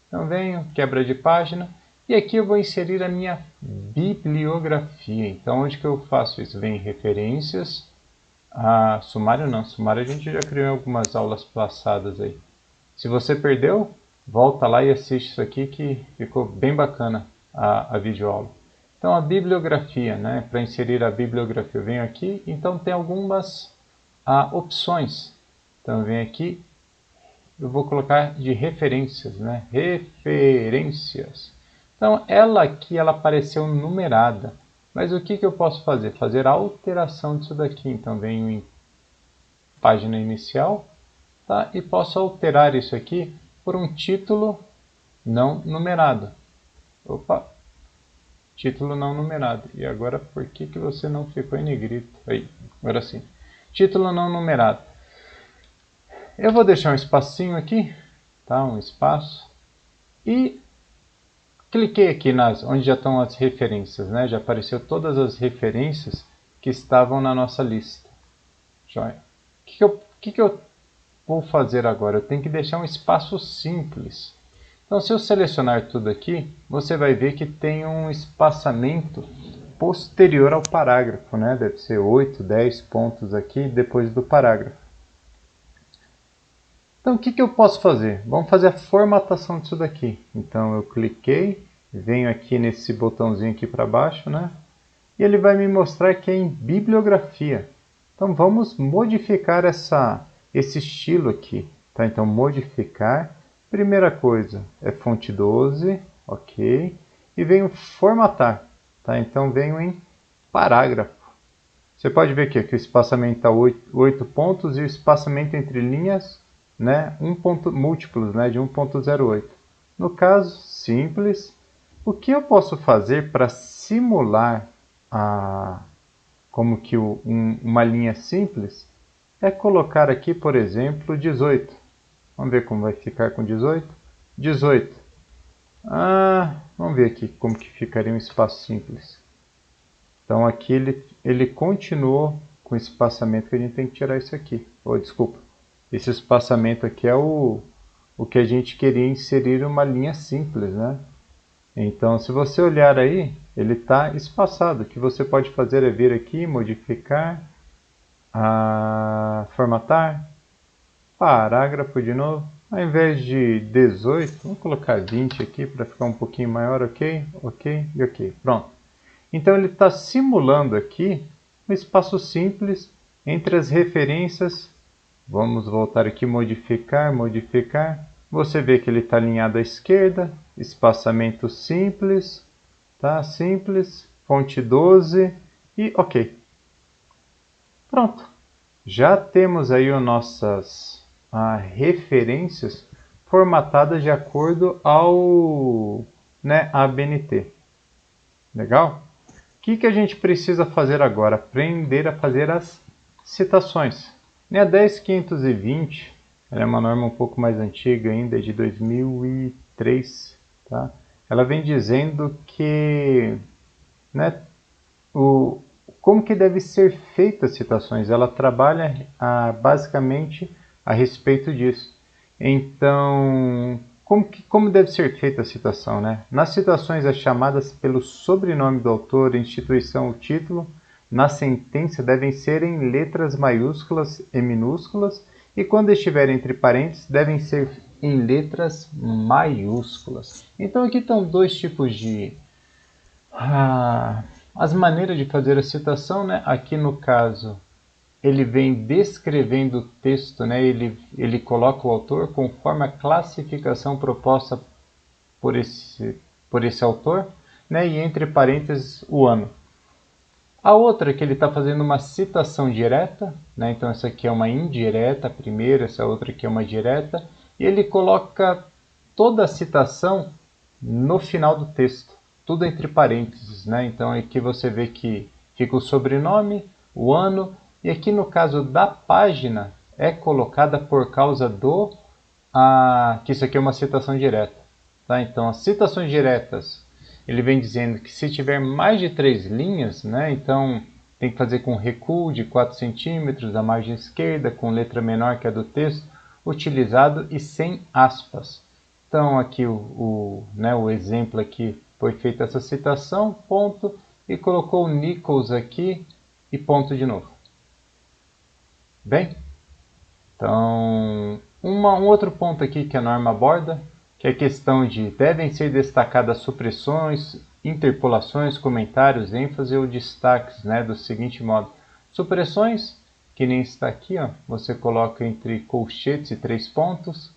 Então venho, quebra de página, e aqui eu vou inserir a minha bibliografia. Então onde que eu faço isso? Vem em referências, sumário não, sumário a gente já criou em algumas aulas passadas aí. Se você perdeu, volta lá e assiste isso aqui que ficou bem bacana a videoaula. Então a bibliografia, né? Para inserir a bibliografia eu venho aqui, então tem algumas opções. Então eu venho aqui, eu vou colocar de referências, né? Referências. Então ela aqui ela apareceu numerada. Mas o que eu posso fazer? Fazer a alteração disso daqui. Então venho em página inicial, tá? E posso alterar isso aqui por um título não numerado. Opa! Título não numerado. E agora por que você não ficou em negrito? Aí, agora sim. Título não numerado. Eu vou deixar um espacinho aqui, tá? Um espaço. E cliquei aqui onde já estão as referências, né? Já apareceu todas as referências que estavam na nossa lista. Joia. O que eu vou fazer agora? Eu tenho que deixar um espaço simples. Então, se eu selecionar tudo aqui, você vai ver que tem um espaçamento posterior ao parágrafo, né? Deve ser 8, 10 pontos aqui depois do parágrafo. Então, o que eu posso fazer? Vamos fazer a formatação disso daqui. Então, eu cliquei, venho aqui nesse botãozinho aqui para baixo, né? E ele vai me mostrar que é em bibliografia. Então, vamos modificar esse estilo aqui. Tá? Então, modificar. Primeira coisa é fonte 12, ok. E venho formatar. Tá? Então, venho em parágrafo. Você pode ver aqui que o espaçamento está 8 pontos e o espaçamento entre linhas, né, múltiplos, né, de 1.08. No caso, simples. O que eu posso fazer para simular como que uma linha simples é colocar aqui, por exemplo, 18. Vamos ver como vai ficar com 18. 18. Vamos ver aqui como que ficaria um espaço simples. Então aqui ele continuou com o espaçamento que a gente tem que tirar isso aqui. Desculpa. Esse espaçamento aqui é o que a gente queria inserir uma linha simples, né? Então, se você olhar aí, ele está espaçado. O que você pode fazer é vir aqui, modificar, formatar, parágrafo de novo. Ao invés de 18, vamos colocar 20 aqui para ficar um pouquinho maior, ok, ok e ok. Pronto. Então, ele está simulando aqui um espaço simples entre as referências. Vamos voltar aqui, modificar, modificar. Você vê que ele está alinhado à esquerda, espaçamento simples, tá? Simples, fonte 12 e ok. Pronto. Já temos aí as nossas referências formatadas de acordo ao ABNT. Legal? O que a gente precisa fazer agora? Aprender a fazer as citações. A 10520 ela é uma norma um pouco mais antiga ainda, de 2003. Tá? Ela vem dizendo que como que deve ser feita as citações. Ela trabalha basicamente a respeito disso. Então, como deve ser feita a citação? Né? Nas citações, as chamadas pelo sobrenome do autor, instituição ou título, na sentença devem ser em letras maiúsculas e minúsculas, e quando estiver entre parênteses, devem ser em letras maiúsculas. Então aqui estão dois tipos de as maneiras de fazer a citação, né? Aqui no caso ele vem descrevendo o texto, né? Ele coloca o autor conforme a classificação proposta por esse autor, né? E entre parênteses o ano. A outra é que ele está fazendo uma citação direta, né? Então essa aqui é uma indireta, a primeira, essa outra aqui é uma direta, e ele coloca toda a citação no final do texto, tudo entre parênteses, né? Então aqui você vê que fica o sobrenome, o ano, e aqui no caso da página é colocada por causa que isso aqui é uma citação direta, tá? Então as citações diretas, ele vem dizendo que se tiver mais de 3 linhas, né, então tem que fazer com recuo de 4 centímetros da margem esquerda, com letra menor que a do texto, utilizado e sem aspas. Então aqui o exemplo aqui foi feita essa citação, ponto, e colocou Nichols aqui e ponto de novo. Bem, então um outro ponto aqui que a norma aborda, que é a questão de devem ser destacadas supressões, interpolações, comentários, ênfase ou destaques, né, do seguinte modo. Supressões, que nem está aqui, ó, você coloca entre colchetes e 3 pontos.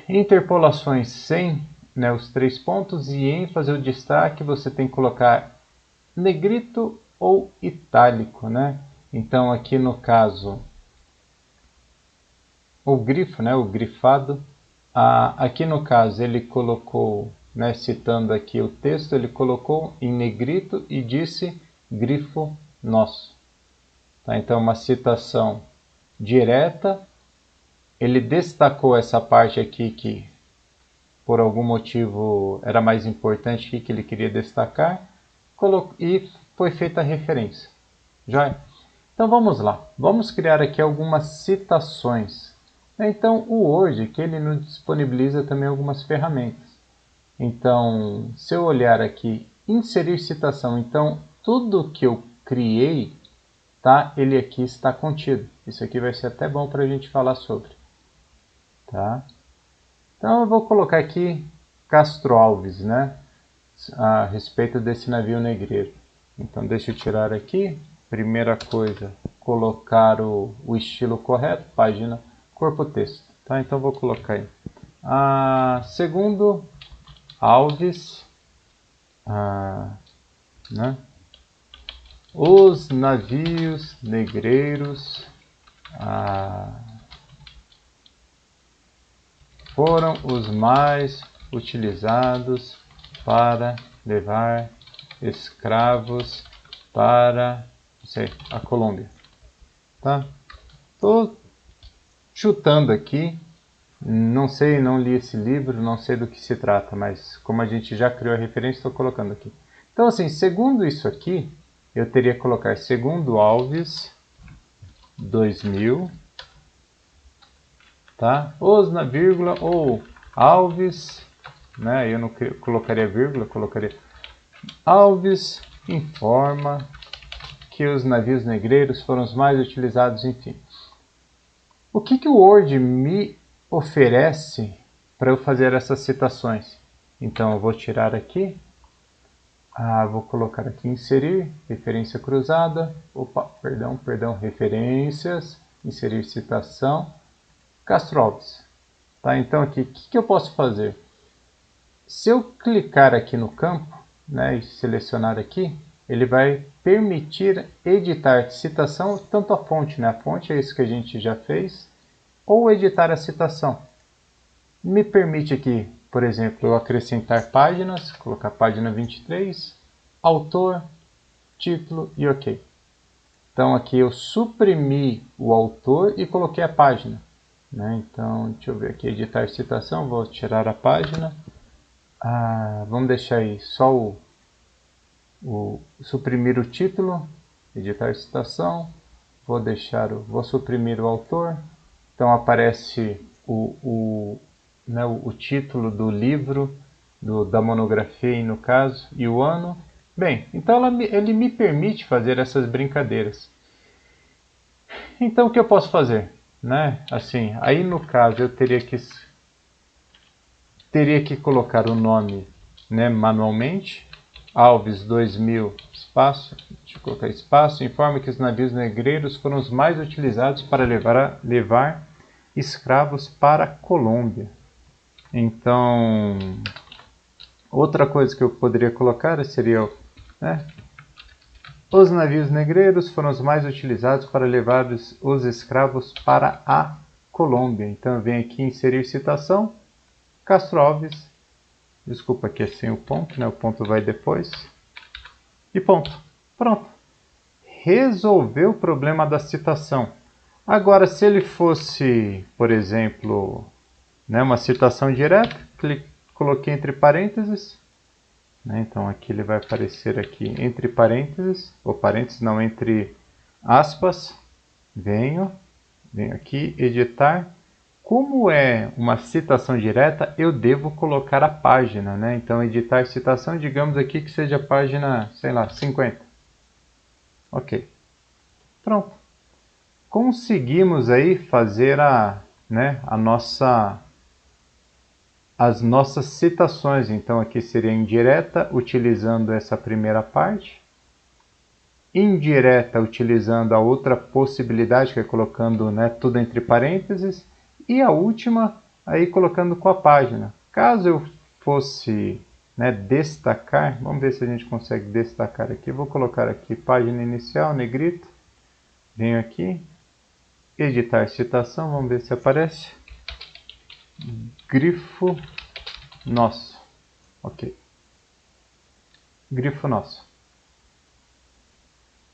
Interpolações sem, né, os 3 pontos, e ênfase ou destaque você tem que colocar negrito ou itálico, né? Então aqui no caso o grifo, né, o grifado, aqui no caso ele colocou, né, citando aqui o texto, ele colocou em negrito e disse grifo nosso. Tá? Então uma citação direta, ele destacou essa parte aqui que por algum motivo era mais importante que ele queria destacar, e foi feita a referência. Joia? Então vamos lá, vamos criar aqui algumas citações. Então o Word, que ele nos disponibiliza também algumas ferramentas. Então, se eu olhar aqui, inserir citação, então tudo que eu criei, tá? Ele aqui está contido. Isso aqui vai ser até bom para a gente falar sobre. Tá? Então eu vou colocar aqui Castro Alves, né? A respeito desse navio negreiro. Então deixa eu tirar aqui. Primeira coisa, colocar o estilo correto, página, corpo texto. Tá? Então vou colocar aí. Segundo Alves, né? Os navios negreiros foram os mais utilizados para levar escravos para a Colômbia. Tá? Tô chutando aqui, não sei, não li esse livro, não sei do que se trata, mas como a gente já criou a referência, estou colocando aqui. Então assim, segundo isso aqui, eu teria que colocar segundo Alves 2000, tá? Os na vírgula ou Alves, né? Eu não colocaria vírgula, colocaria Alves informa que os navios negreiros foram os mais utilizados, enfim. O que o Word me oferece para eu fazer essas citações? Então eu vou tirar aqui, vou colocar aqui inserir, referência cruzada, referências, inserir citação, Castro Alves. Tá? Então aqui, o que eu posso fazer? Se eu clicar aqui no campo, né, e selecionar aqui, ele vai permitir editar citação, tanto a fonte, né? A fonte é isso que a gente já fez, ou editar a citação. Me permite aqui, por exemplo, eu acrescentar páginas, colocar página 23, autor, título e OK. Então aqui eu suprimi o autor e coloquei a página. Né? Então, deixa eu ver aqui, editar citação, vou tirar a página. Vamos deixar aí só suprimir o título, editar citação, vou suprimir o autor, então aparece o título do livro, da monografia no caso, e o ano. Bem, então ele me permite fazer essas brincadeiras. Então o que eu posso fazer? né? Assim, aí no caso eu teria que colocar o nome, né, manualmente. Alves 2000, espaço, deixa eu colocar espaço, informa que os navios negreiros foram os mais utilizados para levar escravos para a Colômbia. Então, outra coisa que eu poderia colocar seria, né, os navios negreiros foram os mais utilizados para levar os escravos para a Colômbia. Então eu venho aqui inserir citação, Castro Alves, desculpa aqui é sem o ponto, né? O ponto vai depois. E ponto. Pronto. Resolveu o problema da citação. Agora, se ele fosse, por exemplo, né, uma citação direta, coloquei entre parênteses, né, então aqui ele vai aparecer aqui entre parênteses, ou parênteses não, entre aspas, venho aqui, editar. Como é uma citação direta, eu devo colocar a página, né? Então, editar citação, digamos aqui que seja a página, sei lá, 50. Ok. Pronto. Conseguimos aí fazer as nossas citações. Então, aqui seria indireta, utilizando essa primeira parte. Indireta, utilizando a outra possibilidade, que é colocando, né, tudo entre parênteses. E a última, aí colocando com a página. Caso eu fosse, né, destacar, vamos ver se a gente consegue destacar aqui. Vou colocar aqui página inicial, negrito. Venho aqui, editar citação, vamos ver se aparece. Grifo nosso. Ok. Grifo nosso.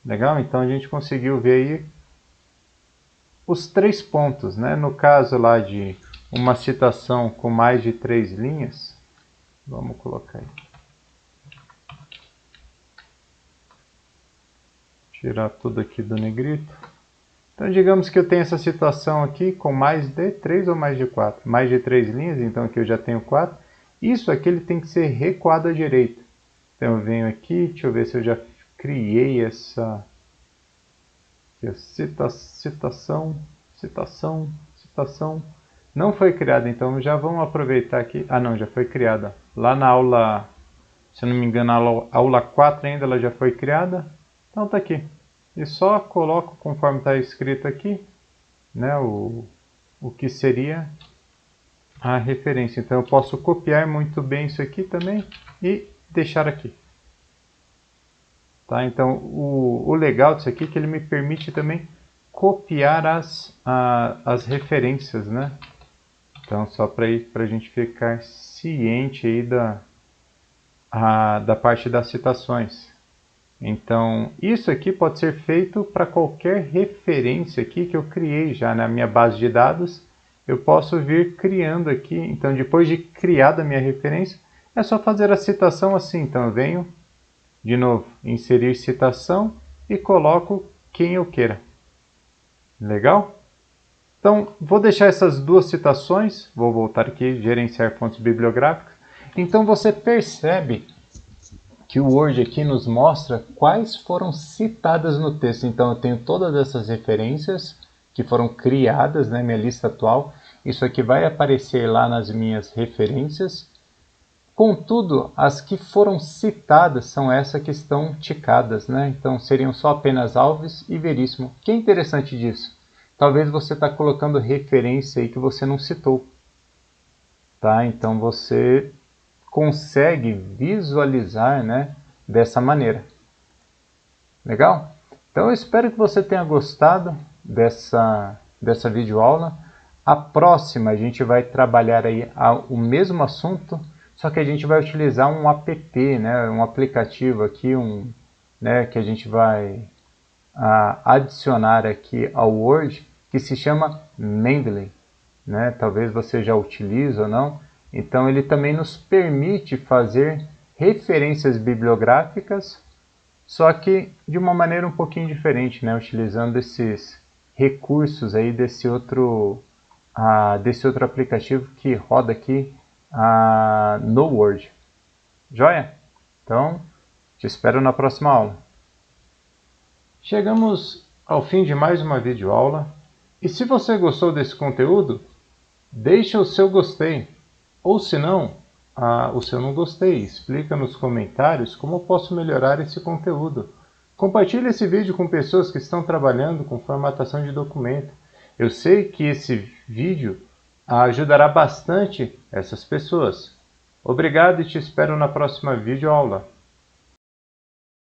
Legal? Então a gente conseguiu ver aí os 3 pontos, né? No caso lá de uma citação com mais de 3 linhas, vamos colocar aí. Tirar tudo aqui do negrito. Então digamos que eu tenho essa citação aqui com mais de 3 ou mais de 4? Mais de 3 linhas, então aqui eu já tenho 4. Isso aqui ele tem que ser recuado à direita. Então eu venho aqui, deixa eu ver se eu já criei essa citação. Não foi criada, então já vamos aproveitar aqui. Ah não, já foi criada. Lá na aula, se não me engano, a aula 4 ainda ela já foi criada. Então tá aqui. E só coloco conforme está escrito aqui, né, o que seria a referência. Então eu posso copiar muito bem isso aqui também e deixar aqui. Tá? Então o legal disso aqui é que ele me permite também copiar as referências, né? Então só para a gente ficar ciente aí da parte das citações. Então isso aqui pode ser feito para qualquer referência aqui que eu criei já na minha base de dados. Eu posso vir criando aqui. Então depois de criada a minha referência, é só fazer a citação assim. Então eu venho de novo, inserir citação e coloco quem eu queira. Legal? Então, vou deixar essas 2 citações. Vou voltar aqui, gerenciar fontes bibliográficas. Então, você percebe que o Word aqui nos mostra quais foram citadas no texto. Então, eu tenho todas essas referências que foram criadas na minha lista atual. Isso aqui vai aparecer lá nas minhas referências. Contudo, as que foram citadas são essas que estão ticadas, né? Então seriam só apenas Alves e Veríssimo. O que é interessante disso? Talvez você está colocando referência aí que você não citou. Tá? Então você consegue visualizar, né, dessa maneira. Legal? Então eu espero que você tenha gostado dessa videoaula. A próxima a gente vai trabalhar aí o mesmo assunto, só que a gente vai utilizar um app, né, um aplicativo aqui, né, que a gente vai adicionar aqui ao Word, que se chama Mendeley, né? Talvez você já utilize ou não. Então ele também nos permite fazer referências bibliográficas, só que de uma maneira um pouquinho diferente, né? Utilizando esses recursos aí desse outro aplicativo que roda aqui no Word. Joia? Então, te espero na próxima aula. Chegamos ao fim de mais uma videoaula. E se você gostou desse conteúdo, deixa o seu gostei. Ou se não, o seu não gostei. Explica nos comentários como eu posso melhorar esse conteúdo. Compartilhe esse vídeo com pessoas que estão trabalhando com formatação de documento. Eu sei que esse vídeo ajudará bastante essas pessoas. Obrigado e te espero na próxima videoaula.